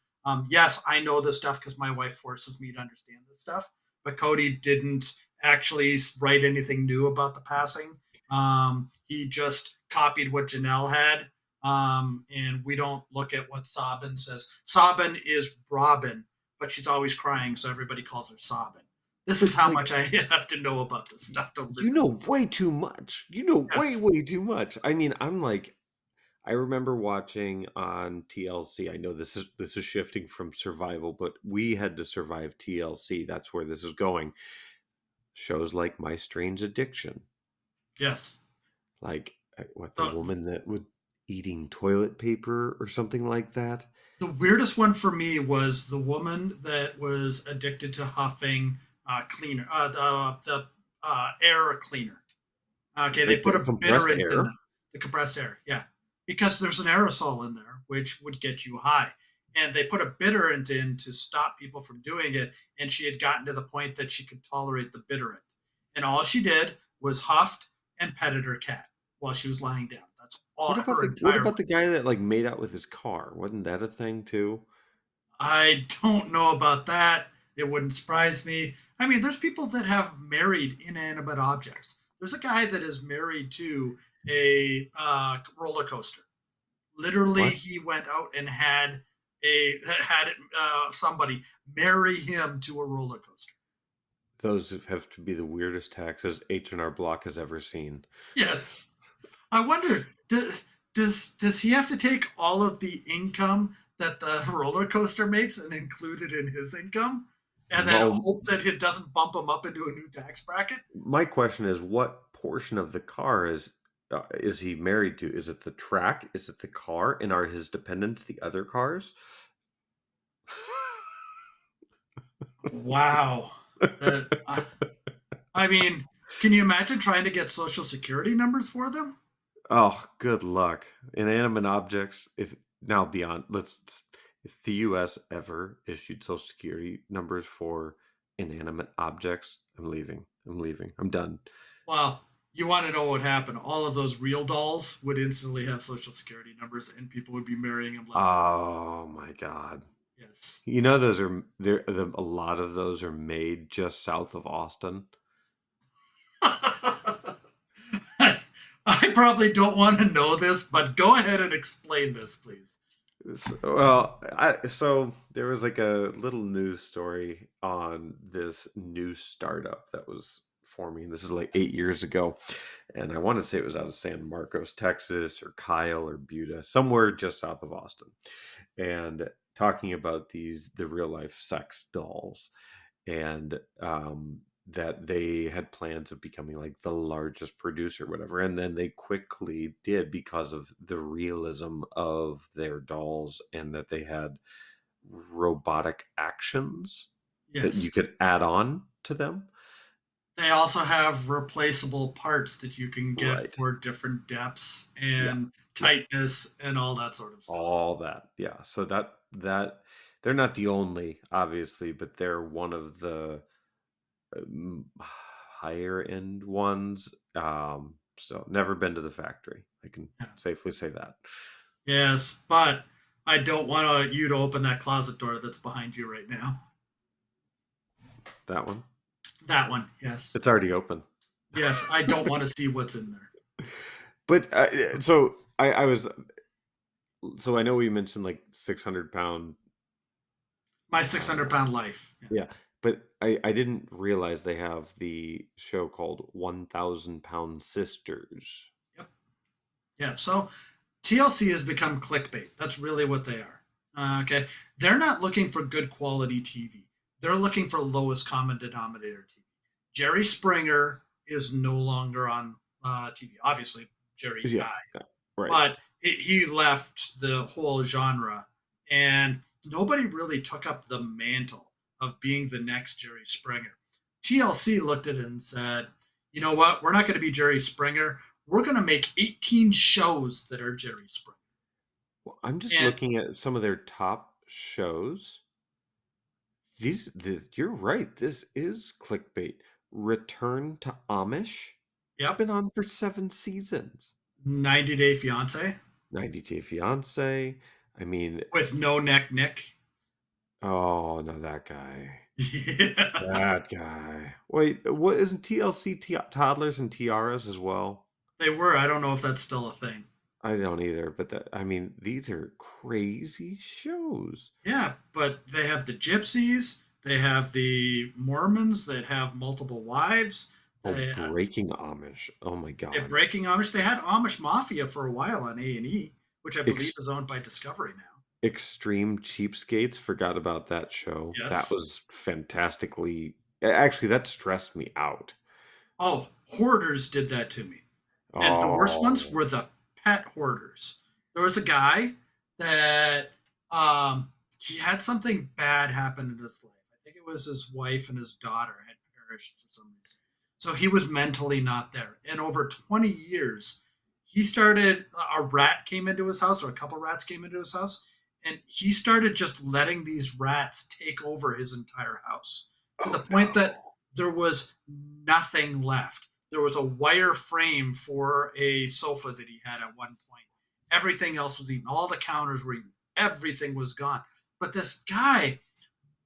Yes, I know this stuff because my wife forces me to understand this stuff, but Kody didn't actually write anything new about the passing. He just copied what Janelle had. And we don't look at what Sabin says. Sabin is Robin, but she's always crying, so everybody calls her Sabin. This is how like much I have to know about this stuff to live you in know this. way too much. You know way, Yes. way too much. I mean, I remember watching on TLC. I know this is shifting from survival, but we had to survive TLC. That's where this is going. Shows like My Strange Addiction, Yes. like what the The, woman that would eating toilet paper or something like that. the weirdest one for me was the woman that was addicted to huffing cleaner, the air cleaner. Okay, they Like put the a compressed bitterant in air. them, the compressed air. Yeah, because there's an aerosol in there which would get you high, and they put a bitterant in to stop people from doing it. And she had gotten to the point that she could tolerate the bitterant, and all she did was huffed and petted her cat while she was lying down. That's all her What entire about life. the guy that like made out with his car? Wasn't that a thing too? I don't know about that. It wouldn't surprise me. I mean, there's people that have married inanimate objects. There's a guy that is married to a roller coaster. Literally, What? he went out and had somebody marry him to a roller coaster. Those have to be the weirdest taxes H&R Block has ever seen. Yes, I wonder, does he have to take all of the income that the roller coaster makes and include it in his income, and then Well, hope that it doesn't bump him up into a new tax bracket? my question is, what portion of the car is he married to? Is it the track? Is it the car? And are his dependents the other cars? Wow, that I mean, can you imagine trying to get social security numbers for them? Oh, good luck. Inanimate objects. If now beyond, let's if the U.S. ever issued Social Security numbers for inanimate objects, I'm leaving. I'm leaving. I'm done. Well, you want to know what happened? All of those real dolls would instantly have social security numbers, and people would be marrying them left and Oh my god. right. Yes. You know those are there a lot of those are made just south of Austin. I probably don't want to know this, but go ahead and explain this, please. So there was like a little news story on this new startup that was forming. This is like 8 years ago, and I want to say it was out of San Marcos, Texas, or Kyle or Buda, somewhere just south of Austin, and talking about the real life sex dolls, and that they had plans of becoming like the largest producer, whatever. And then they quickly did because of the realism of their dolls and that they had robotic actions that Yes. you could add on to them. They also have replaceable parts that you can get Right. for different depths Yeah. and Yeah. tightness and all that sort of stuff. All that. Yeah. So that they're not the only, obviously, but they're one of the higher end ones. So never been to the factory. I can Yeah. safely say that. Yes, but I don't want you to open that closet door that's behind you right now. That one. That one, yes. It's already open. Yes, I don't want to see what's in there. But so I was so I know we mentioned like 600 pound. My 600-pound life. Yeah. Yeah, but I didn't realize they have the show called 1,000 Pound Sisters. Yep. Yeah. So TLC has become clickbait. That's really what they are. Okay. They're not looking for good quality TV. They're looking for lowest common denominator TV. Jerry Springer is no longer on TV. Obviously, Jerry Yeah, died, yeah, right. but he left the whole genre, and nobody really took up the mantle of being the next Jerry Springer. TLC looked at it and said, "You know what? We're not going to be Jerry Springer. We're going to make 18 shows that are Jerry Springer." Well, I'm just And looking at some of their top shows. You're right. This is clickbait. Return to Amish. It's yep, been on for 7 seasons. 90 Day Fiance 90 Day Fiance. I mean, with No Neck Nick. oh no, that guy. Yeah, That guy. Wait, what isn't TLC toddlers and tiaras as well? they were. I don't know if that's still a thing. I don't either, but I mean, these are crazy shows. Yeah, but they have the gypsies, they have the Mormons that have multiple wives. Oh, They, Breaking Amish. Oh my they're God. breaking Amish. They had Amish Mafia for a while on A&E, which I believe Ex- is owned by Discovery now. Extreme Cheapskates. Forgot about that show. That Yes. was fantastically. Actually, that stressed me out. Oh, Hoarders did that to me. And the worst ones Oh, were the pet hoarders. There was a guy that he had something bad happen in his life. I think it was his wife and his daughter had perished for some reason. So he was mentally not there. And over 20 years, he started a rat came into his house, or a couple rats came into his house, and he started just letting these rats take over his entire house to the oh point that no. there was nothing left. There was a wire frame for a sofa that he had at one point. Everything else was eaten. All the counters were eaten. Everything was gone. But this guy,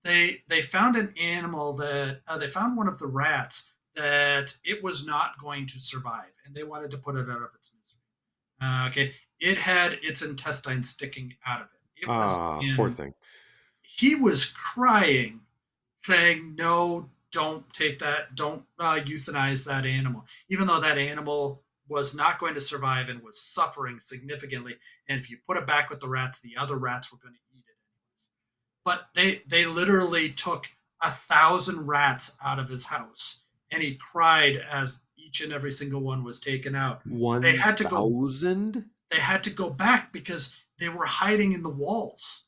they found an animal that they found one of the rats that it was not going to survive, and they wanted to put it out of its misery. Okay, it had its intestine sticking out of it. It was Ah, poor in. thing. He was crying, saying, "No, don't take that. Don't euthanize that animal," even though that animal was not going to survive and was suffering significantly. And if you put it back with the rats, the other rats were going to eat it anyways. But they literally took 1,000 rats out of his house, and he cried as each and every single one was taken out. They had to go. 1,000? They had to go back because they were hiding in the walls.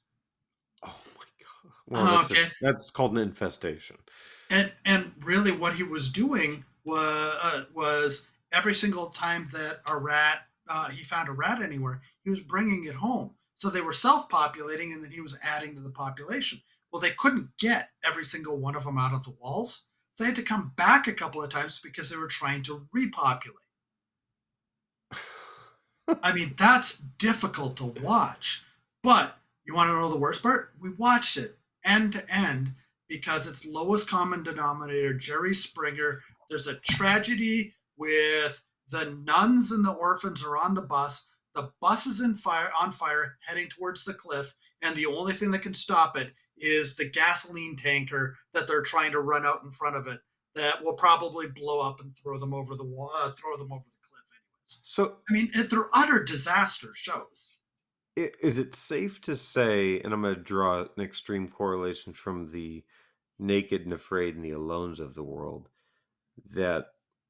Oh my God. Well, that's Okay, that's called an infestation. and really what he was doing was every single time that a rat he found a rat anywhere, he was bringing it home. So they were self-populating, and then he was adding to the population. Well, they couldn't get every single one of them out of the walls. So they had to come back a couple of times because they were trying to repopulate. I mean, that's difficult to watch. But you want to know the worst part? We watched it end to end because it's lowest common denominator, Jerry Springer. There's a tragedy with the nuns and the orphans are on the bus. The bus is on fire, heading towards the cliff, and the only thing that can stop it is the gasoline tanker that they're trying to run out in front of it. That will probably blow up and throw them over the wall, throw them over the cliff, anyways. So, I mean, they're utter disaster shows. is it safe to say, and I'm going to draw an extreme correlation from the Naked and Afraid and the Alones of the world, that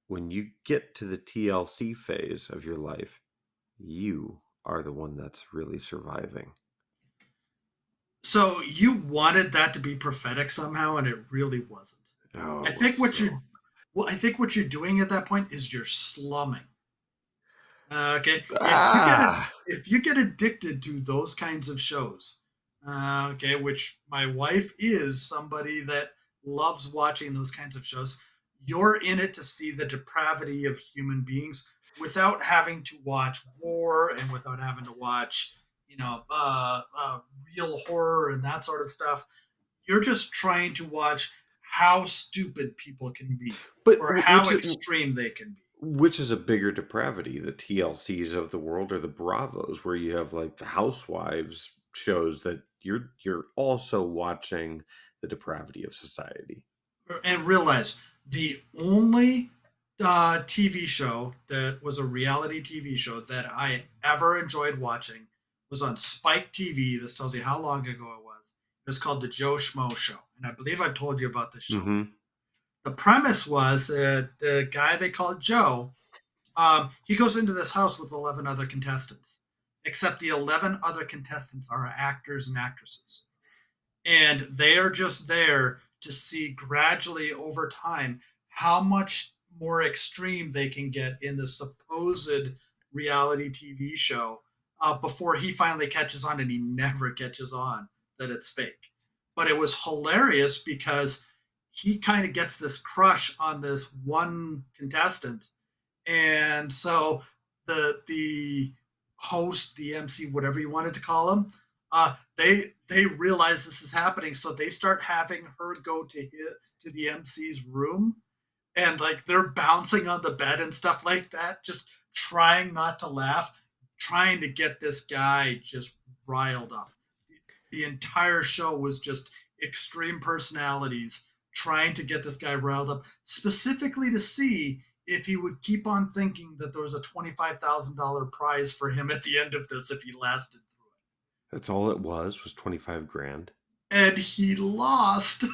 when you get to the TLC phase of your life, you are the one that's really surviving. So you wanted that to be prophetic somehow, and it really wasn't. Oh, I it think was what so. you're, well, I think what you're doing at that point is you're slumming. Okay, Ah! if you get addicted to those kinds of shows, okay, which my wife is somebody that loves watching those kinds of shows, you're in it to see the depravity of human beings without having to watch war and without having to watch, real horror and that sort of stuff. You're just trying to watch how stupid people can be But or how extreme they can be. which is a bigger depravity, the TLCs of the world or the Bravos, where you have like the housewives shows that you're also watching the depravity of society. And realize the only TV show that was a reality TV show that I ever enjoyed watching was on Spike TV. This tells you how long ago it was. It was called The Joe Schmo Show. And I believe I've told you about this show. Mm-hmm. The premise was that the guy they called Joe, he goes into this house with 11 other contestants, except the 11 other contestants are actors and actresses. And they are just there to see gradually over time how much more extreme they can get in the supposed reality TV show before he finally catches on, and he never catches on that it's fake. But it was hilarious because he kind of gets this crush on this one contestant, and so the host, the MC, whatever you wanted to call him, they realize this is happening, so they start having her go to the MC's room, and like they're bouncing on the bed and stuff like that, just trying not to laugh, trying to get this guy just riled up. The entire show was just extreme personalities trying to get this guy riled up, specifically to see if he would keep on thinking that there was a $25,000 prize for him at the end of this if he lasted through That's all it was 25 grand. it. And he lost.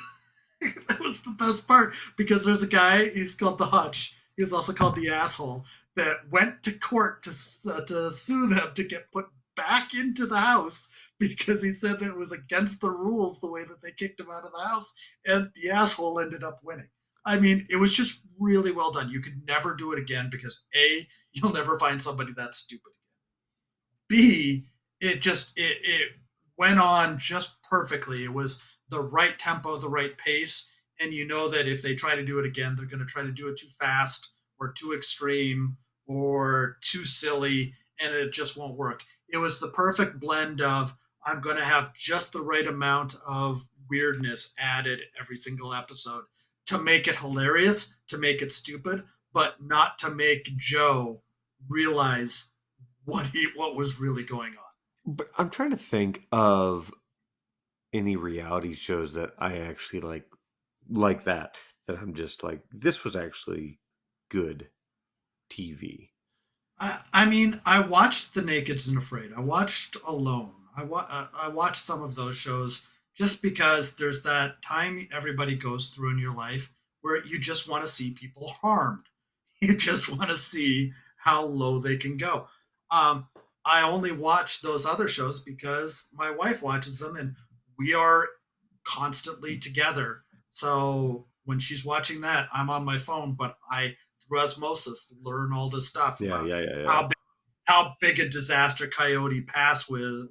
That was the best part because there's a guy, he's called the Hutch. He was also called the Asshole, that went to court to sue them to get put back into the house because he said that it was against the rules the way that they kicked him out of the house, and the Asshole ended up winning. I mean, it was just really well done. You could never do it again because A, you'll never find somebody that stupid again. B, it went on just perfectly. It was the right tempo, the right pace, and you know that if they try to do it again, they're going to try to do it too fast or too extreme or too silly, and it just won't work. It was the perfect blend of I'm going to have just the right amount of weirdness added every single episode to make it hilarious, to make it stupid, but not to make Joe realize what was really going on. But I'm trying to think of any reality shows that I actually like that I'm just like, this was actually good TV. I mean, I watched The Nakeds and Afraid. I watched Alone. I watched some of those shows just because there's that time everybody goes through in your life where you just want to see people harmed. You just want to see how low they can go. Um, I only watch those other shows because my wife watches them, and we are constantly together. So when she's watching that, I'm on my phone, but I, through osmosis, learn all this stuff Yeah, about yeah, yeah, yeah. how how big a disaster Coyote Pass was,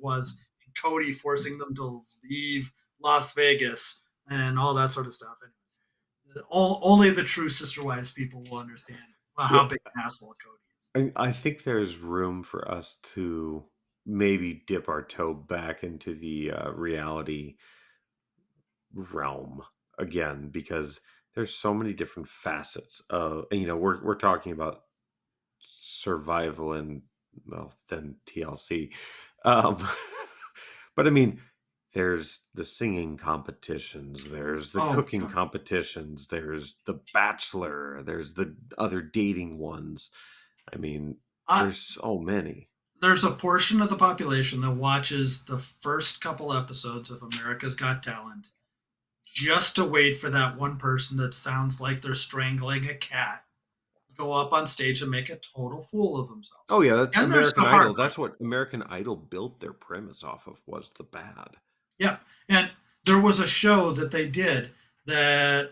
and Kody forcing them to leave Las Vegas and all that sort of stuff. Anyways, only the true Sister Wives people will understand how Well, big an asshole Cody is. I think there's room for us to maybe dip our toe back into the reality realm again because there's so many different facets of we're talking about survival and well then TLC. Um but I mean there's the singing competitions, there's the Oh cooking God. competitions, there's the bachelor, there's the other dating ones. I mean, I, there's so many. there's a portion of the population that watches the first couple episodes of America's Got Talent just to wait for that one person that sounds like they're strangling a cat go up on stage and make a total fool of themselves. Oh yeah, that's And there's American the hard Idol. That's ones. what American Idol built their premise off of was the bad. Yeah. And there was a show that they did that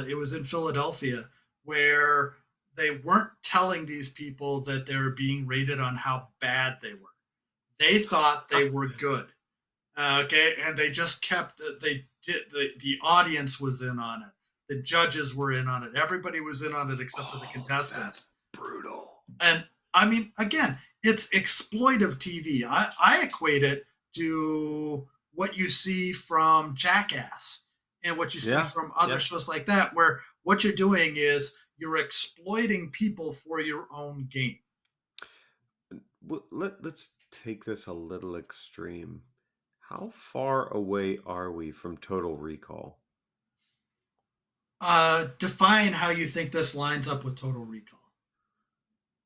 it was in Philadelphia where they weren't telling these people that they were being rated on how bad they were. They thought they were good. Okay. And they just kept, they did, the audience was in on it. The judges were in on it. Everybody was in on it except for the Oh, that's contestants. brutal. And I mean, again, it's exploitive TV. I equate it to what you see from Jackass and what you see Yeah, from other yeah. shows like that, where what you're doing is you're exploiting people for your own gain. Well, let's take this a little extreme. How far away are we from Total Recall? Define how you think this lines up with Total Recall.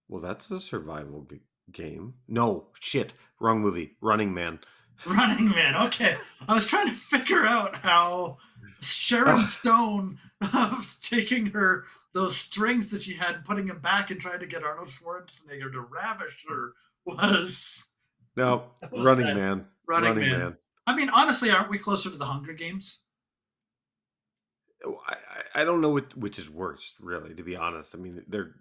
Well, that's a survival game. No, shit. Wrong movie. Running Man. Running Man. Okay, I was trying to figure out how Sharon Ugh, Stone was taking her those strings that she had, and putting them back, and trying to get Arnold Schwarzenegger to ravish her was no, was Running that Man. Running Running Man. Man. I mean, honestly, aren't we closer to the Hunger Games? Oh, I don't know which is worse, really, to be honest. I mean, they're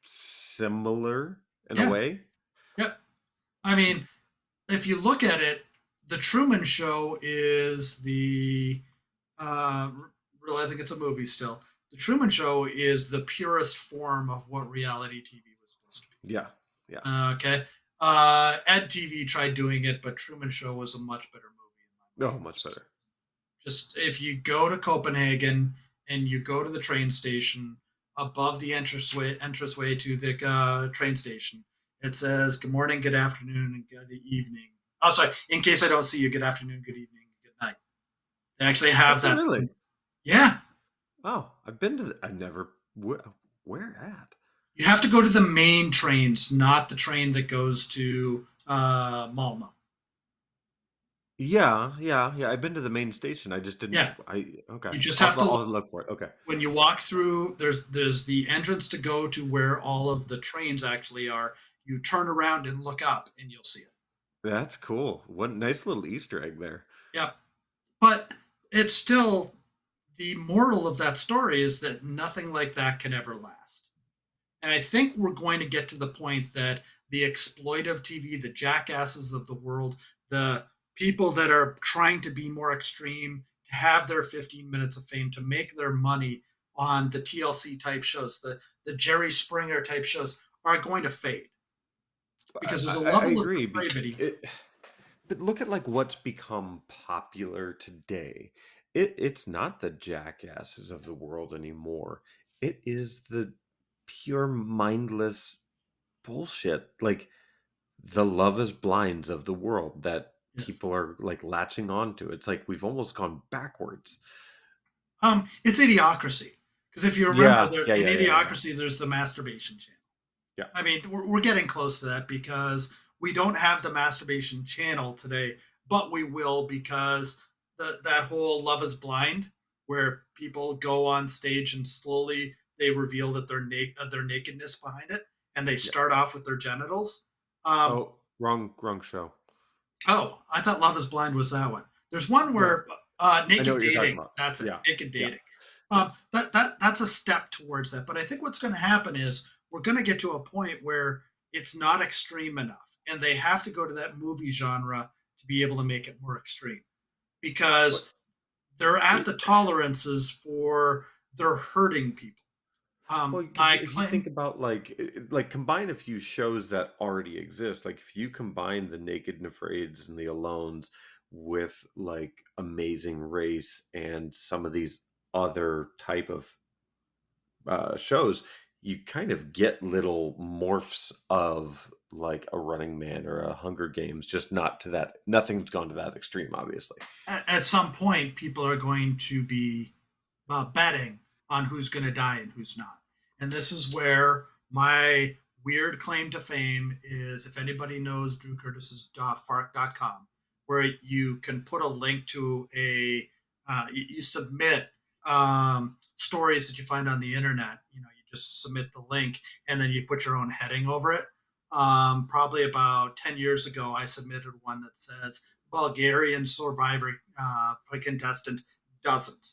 similar in a Yeah. way. Yep. I mean, if you look at it, the Truman Show is the uh, realizing it's a movie still. The Truman Show is the purest form of what reality TV was supposed to Yeah, yeah. be. Okay. Ed TV tried doing it, but Truman Show was a much better movie in my mind. Oh, much better. Just if you go to Copenhagen and you go to the train station above the entranceway to the train station, it says "Good morning, good afternoon, and good evening." Oh, sorry. In case I don't see you, good afternoon, good evening, good night. They actually have That's a that. really. Yeah, Oh, I've been to. I've never. Where at? you have to go to the main trains, not the train that goes to Malmo. Yeah, yeah, yeah. I've been to the main station. I just didn't. Yeah, I okay. you just have to I'll look for it. Okay, when you walk through. There's the entrance to go to where all of the trains actually are. You turn around and look up, and you'll see it. that's cool. What nice little Easter egg there. Yeah, but it's still the moral of that story is that nothing like that can ever last. And I think we're going to get to the point that the exploitive TV, the jackasses of the world, the people that are trying to be more extreme, to have their 15 minutes of fame, to make their money on the TLC type shows, the Jerry Springer type shows, are going to fade because there's a I level of agree. depravity. But look at like what's become popular today. It's not the jackasses of the world anymore. It is the pure mindless bullshit. Like the Love is Blinds of the world that Yes. people are like latching onto. It's like we've almost gone backwards. It's idiocracy. Because if you remember, Yeah, yeah, in yeah, yeah, yeah. idiocracy, there's the masturbation channel. Yeah. I mean, we're getting close to that because we don't have the masturbation channel today, but we will because that whole Love is Blind, where people go on stage and slowly they reveal that their nakedness behind it, and they Yeah. start off with their genitals. Um, Oh, wrong show. oh, I thought Love is Blind was that one. There's one No, where I know naked what you're talking dating. about. That's it. Yeah. Naked Yeah. dating. Yes. That's a step towards that. But I think what's going to happen is we're going to get to a point where it's not extreme enough, and they have to go to that movie genre to be able to make it more extreme. But because they're at it, the tolerances for they're hurting people. well, because I if you think claim about like combine a few shows that already exist, like if you combine the Naked and Afraids and the Alones with like Amazing Race and some of these other type of shows, you kind of get little morphs of like a Running Man or a Hunger Games, just not to that. Nothing's gone to that extreme, obviously. at some point people are going to be betting on who's going to die and who's not. And this is where my weird claim to fame is if anybody knows Drew Curtis's fark.com, where you can put a link to you submit stories that you find on the internet. You just submit the link and then you put your own heading over it. Probably about 10 years ago, I submitted one that says Bulgarian survivor contestant doesn't.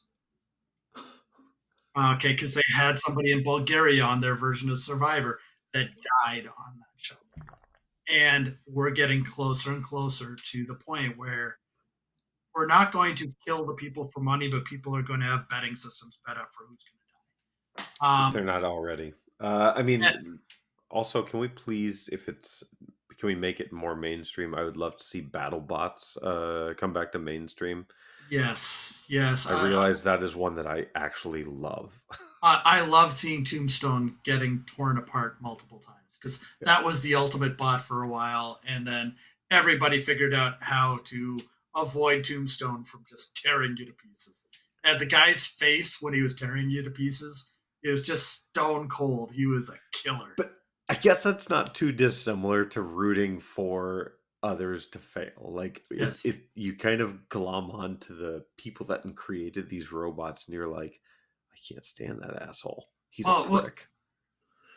Okay, because they had somebody in Bulgaria on their version of Survivor that died on that show. And we're getting closer and closer to the point where we're not going to kill the people for money, but people are going to have betting systems bet up for who's going to die. If they're not already. I And mean, also, can we please, if it's, can we make it more mainstream? I would love to see battle bots come back to mainstream. yes, yes, I realize that is one that I actually love. I love seeing Tombstone getting torn apart multiple times because Yeah. that was the ultimate bot for a while, and then everybody figured out how to avoid Tombstone from just tearing you to pieces. And the guy's face when he was tearing you to pieces, it was just stone cold. He was a killer. But I guess that's not too dissimilar to rooting for others to fail. Like Yes. you kind of glom on to the people that created these robots, and you're like, I can't stand that asshole. He's a Oh well, prick.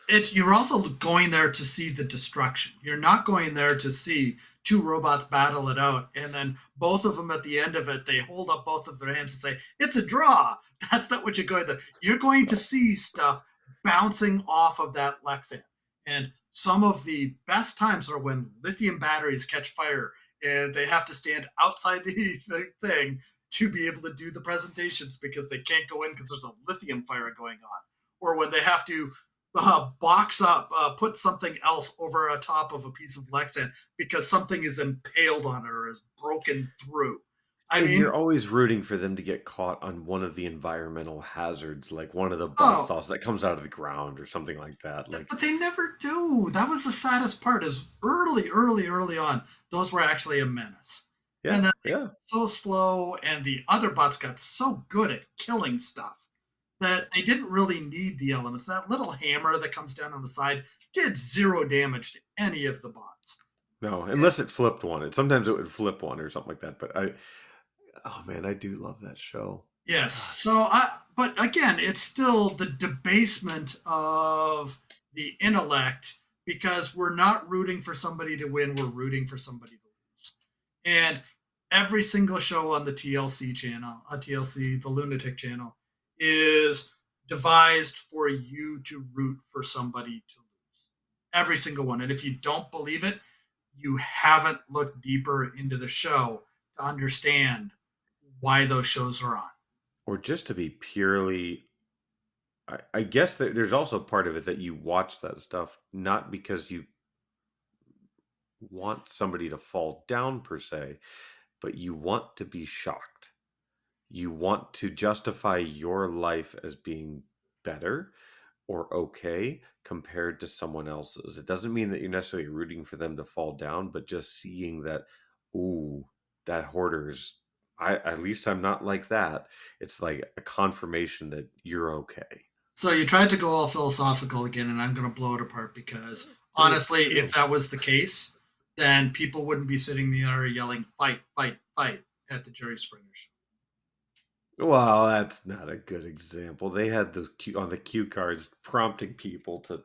it's you're also going there to see the destruction. You're not going there to see two robots battle it out and then both of them at the end of it they hold up both of their hands and say it's a draw. That's not what you're going to. You're going to see stuff bouncing off of that Lexan. And some of the best times are when lithium batteries catch fire and they have to stand outside the thing to be able to do the presentations because they can't go in because there's a lithium fire going on. Or when they have to box up, put something else over a top of a piece of Lexan because something is impaled on it or is broken through. I And mean, you're always rooting for them to get caught on one of the environmental hazards, like one of the buzz oh, saws that comes out of the ground or something like that. Like, but they never do. That was the saddest part. Is early on, those were actually a menace, yeah, and then they yeah. got so slow, and the other bots got so good at killing stuff that they didn't really need the elements. That little hammer that comes down on the side did zero damage to any of the bots. No, unless it flipped one. Sometimes it would flip one or something like that. But oh man, I do love that show. Yes. God. But again, it's still the debasement of the intellect because we're not rooting for somebody to win, we're rooting for somebody to lose. And every single show on the TLC channel, TLC, the Lunatic channel, is devised for you to root for somebody to lose. Every single one. And if you don't believe it, you haven't looked deeper into the show to understand why those shows are on. Or just to be purely, I guess that there's also part of it that you watch that stuff not because you want somebody to fall down per se, but you want to be shocked. You want to justify your life as being better or okay compared to someone else's. It doesn't mean that you're necessarily rooting for them to fall down, but just seeing that, ooh, that hoarder's, at least I'm not like that. It's like a confirmation that you're okay. So you tried to go all philosophical again, and I'm going to blow it apart because It's honestly, if true. that was the case, then people wouldn't be sitting there yelling "fight, fight, fight" at the Jerry Springer show. Well, that's not a good example. They had the on the cue cards prompting people to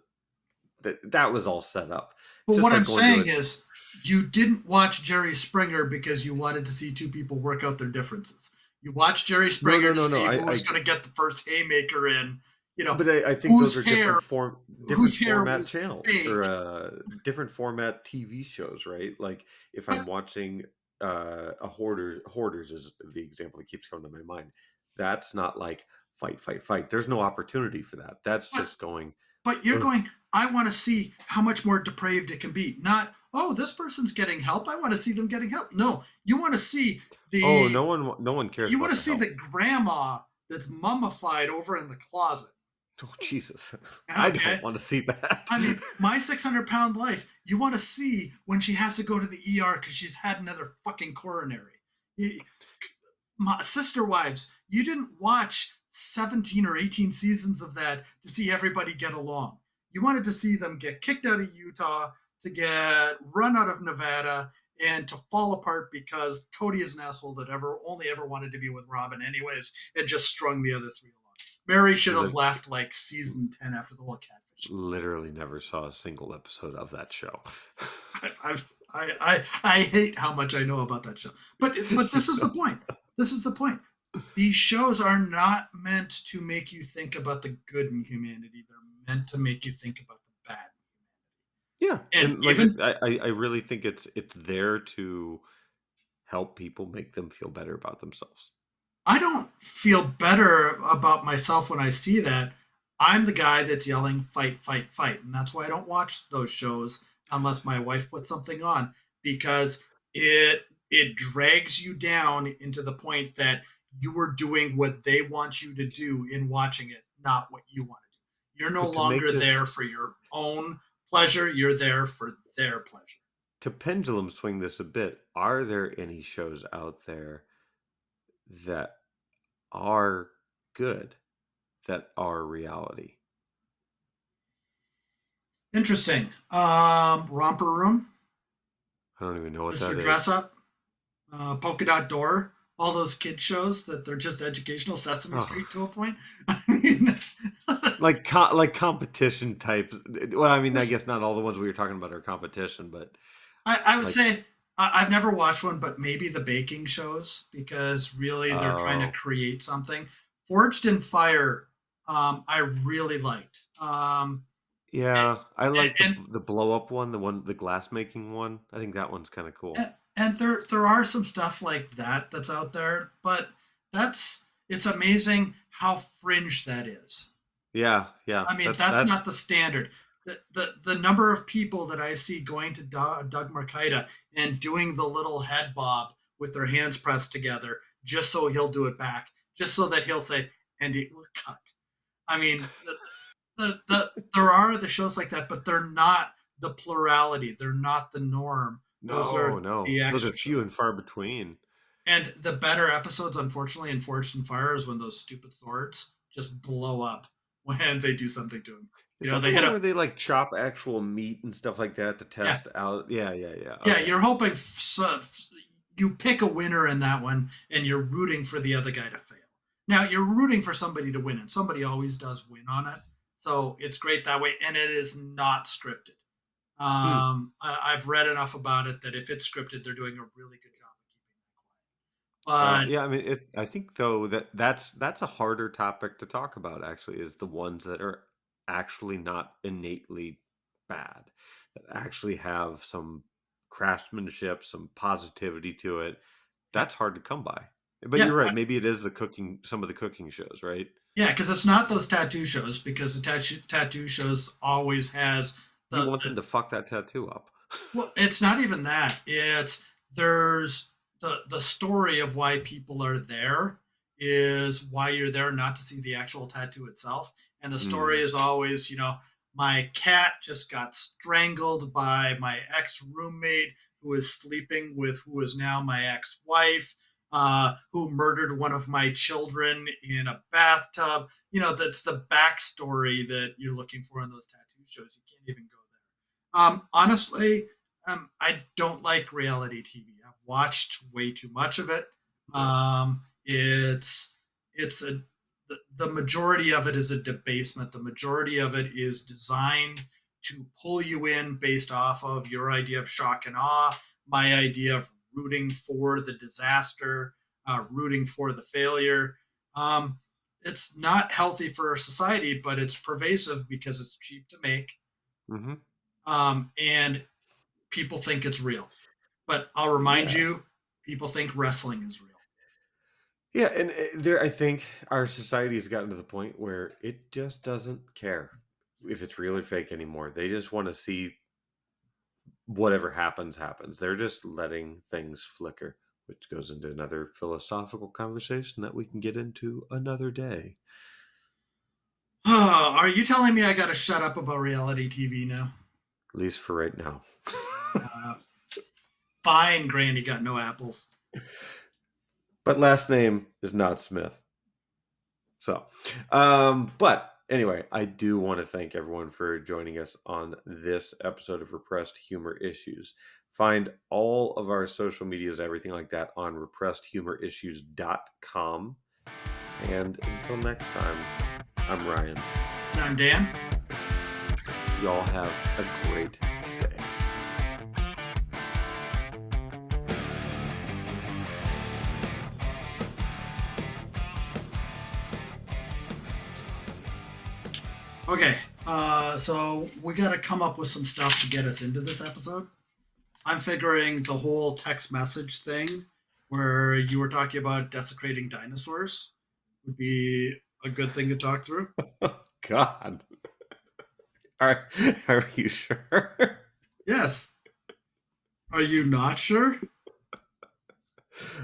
that was all set up. It's But just what I'm like going to saying is, you didn't watch Jerry Springer because you wanted to see two people work out their differences. You watched Jerry Springer to no. see who was going to get the first haymaker in. You know, But I think those whose are hair, different whose hair format was channels fake. or different format TV shows, right? Like if I'm watching a hoarders is the example that keeps coming to my mind. That's not like fight, fight, fight. There's no opportunity for that. That's But just going, but you're "Ugh." going, I want to see how much more depraved it can be. Not, oh, this person's getting help. I want to see them getting help. No, you want to see Oh, the no one cares you want about to the see help. the grandma that's mummified over in the closet. Oh, Jesus. I don't Okay. want to see that. I mean, my 600-pound life, you want to see when she has to go to the ER because she's had another fucking coronary. My sister wives, you didn't watch 17 or 18 seasons of that to see everybody get along. You wanted to see them get kicked out of Utah, to get run out of Nevada, and to fall apart because Kody is an asshole that only ever wanted to be with Robin anyways and just strung the other three along. Mary should have Lit- left like season 10 after the whole catfish. Literally never saw a single episode of that show. I hate how much I know about that show. But this is the point. This is the point. These shows are not meant to make you think about the good in humanity. They're meant to make you think about the bad. Yeah, And and like even I really think it's there to help people make them feel better about themselves. I don't feel better about myself when I see that. I'm the guy that's yelling fight, fight, fight. And that's why I don't watch those shows unless my wife puts something on, because it drags you down into the point that you are doing what they want you to do in watching it, not what you want to do. You're no But to make longer this there for your own pleasure, you're there for their pleasure. to pendulum swing this a bit, are there any shows out there that are good, that are reality? Interesting. Romper Room, I don't even know what Mr. that Dress is. Up, Polka Dot Door, all those kid shows that they're just educational, Sesame Street to a Oh, point. I mean, like competition type. Well, I mean, I there's, guess not all the ones we were talking about are competition, but I would like, say I've never watched one, but maybe the baking shows because really they're trying to oh, create something. Forged in Fire, I really liked. yeah, I like And, the blow up one, the glass making one. I think that one's kind of cool. and there are some stuff like that that's out there, but it's amazing how fringe that is. Yeah, yeah, I mean, that's that's not the standard. The number of people that I see going to Doug Marcaida and doing the little head bob with their hands pressed together just so he'll do it back, just so that he'll say, and it will cut. I mean, there are the shows like that, but they're not the plurality. They're not the norm. Those no, are no, the those are extra shows. few and far between. And the better episodes, unfortunately, in Forged in Fire is when those stupid swords just blow up when they do something to them. Is that the They hit one a where they like chop actual meat and stuff like that to yeah, test out? Yeah, yeah, yeah. yeah. Okay. You're hoping you pick a winner in that one, and you're rooting for the other guy to fail. Now you're rooting for somebody to win, and somebody always does win on it. So it's great that way, and it is not scripted. Hmm. I've read enough about it that if it's scripted, they're doing a really good job of keeping that quiet. But Yeah, I mean, I think though that's a harder topic to talk about. Actually, is the ones that are actually not innately bad, that actually have some craftsmanship, some positivity to it. yeah, That's hard to come by. But yeah, you're right. Maybe it is the cooking, some of the cooking shows, right? yeah, because it's not those tattoo shows. Because the tattoo shows always has You the, want the them to fuck that tattoo up. well, it's not even that. It's there's the story of why people are there is why you're there, not to see the actual tattoo itself. And the story Mm. is always, my cat just got strangled by my ex roommate who is sleeping with who is now my ex wife, who murdered one of my children in a bathtub. That's the backstory that you're looking for in those tattoo shows. You can't even go there. Honestly, I don't like reality TV. I've watched way too much of it. Yeah. It's the majority of it is a debasement. The majority of it is designed to pull you in based off of your idea of shock and awe, my idea of rooting for the disaster, rooting for the failure. Um, it's not healthy for society, but it's pervasive because it's cheap to make, Hmm. and people think it's real. But I'll remind Yeah. you, People think wrestling is real. Yeah, and there, I think our society has gotten to the point where it just doesn't care if it's real or fake anymore. They just want to see whatever happens, happens. They're just letting things flicker, which goes into another philosophical conversation that we can get into another day. Are you telling me I got to shut up about reality TV now? At least for right now. Uh, Fine, Granny got no apples. But last name is not Smith. So, but anyway, I do want to thank everyone for joining us on this episode of Repressed Humor Issues. Find all of our social medias, everything like that, on repressedhumorissues.com. And until next time, I'm Ryan. And I'm Dan. Y'all have a great day. Okay, so we got to come up with some stuff to get us into this episode. I'm figuring the whole text message thing, where you were talking about desecrating dinosaurs, would be a good thing to talk through. God. Are you sure? Yes. Are you not sure?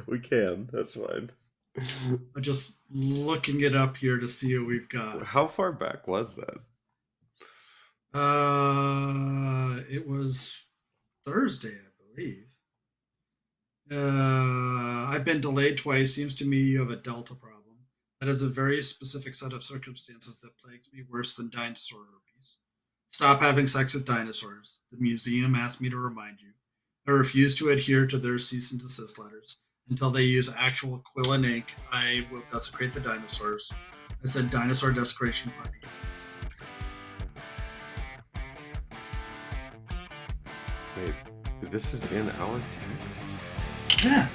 We can. That's fine. I'm just looking it up here to see what we've got. How far back was that? It was Thursday, I believe. I've been delayed twice. Seems to me you have a Delta problem. That is a very specific set of circumstances that plagues me worse than dinosaur herpes. Stop having sex with dinosaurs. The museum asked me to remind you. I refuse to adhere to their cease and desist letters. Until they use actual quill and ink, I will desecrate the dinosaurs. I said dinosaur desecration party. Wait, this is in our texts? Yeah.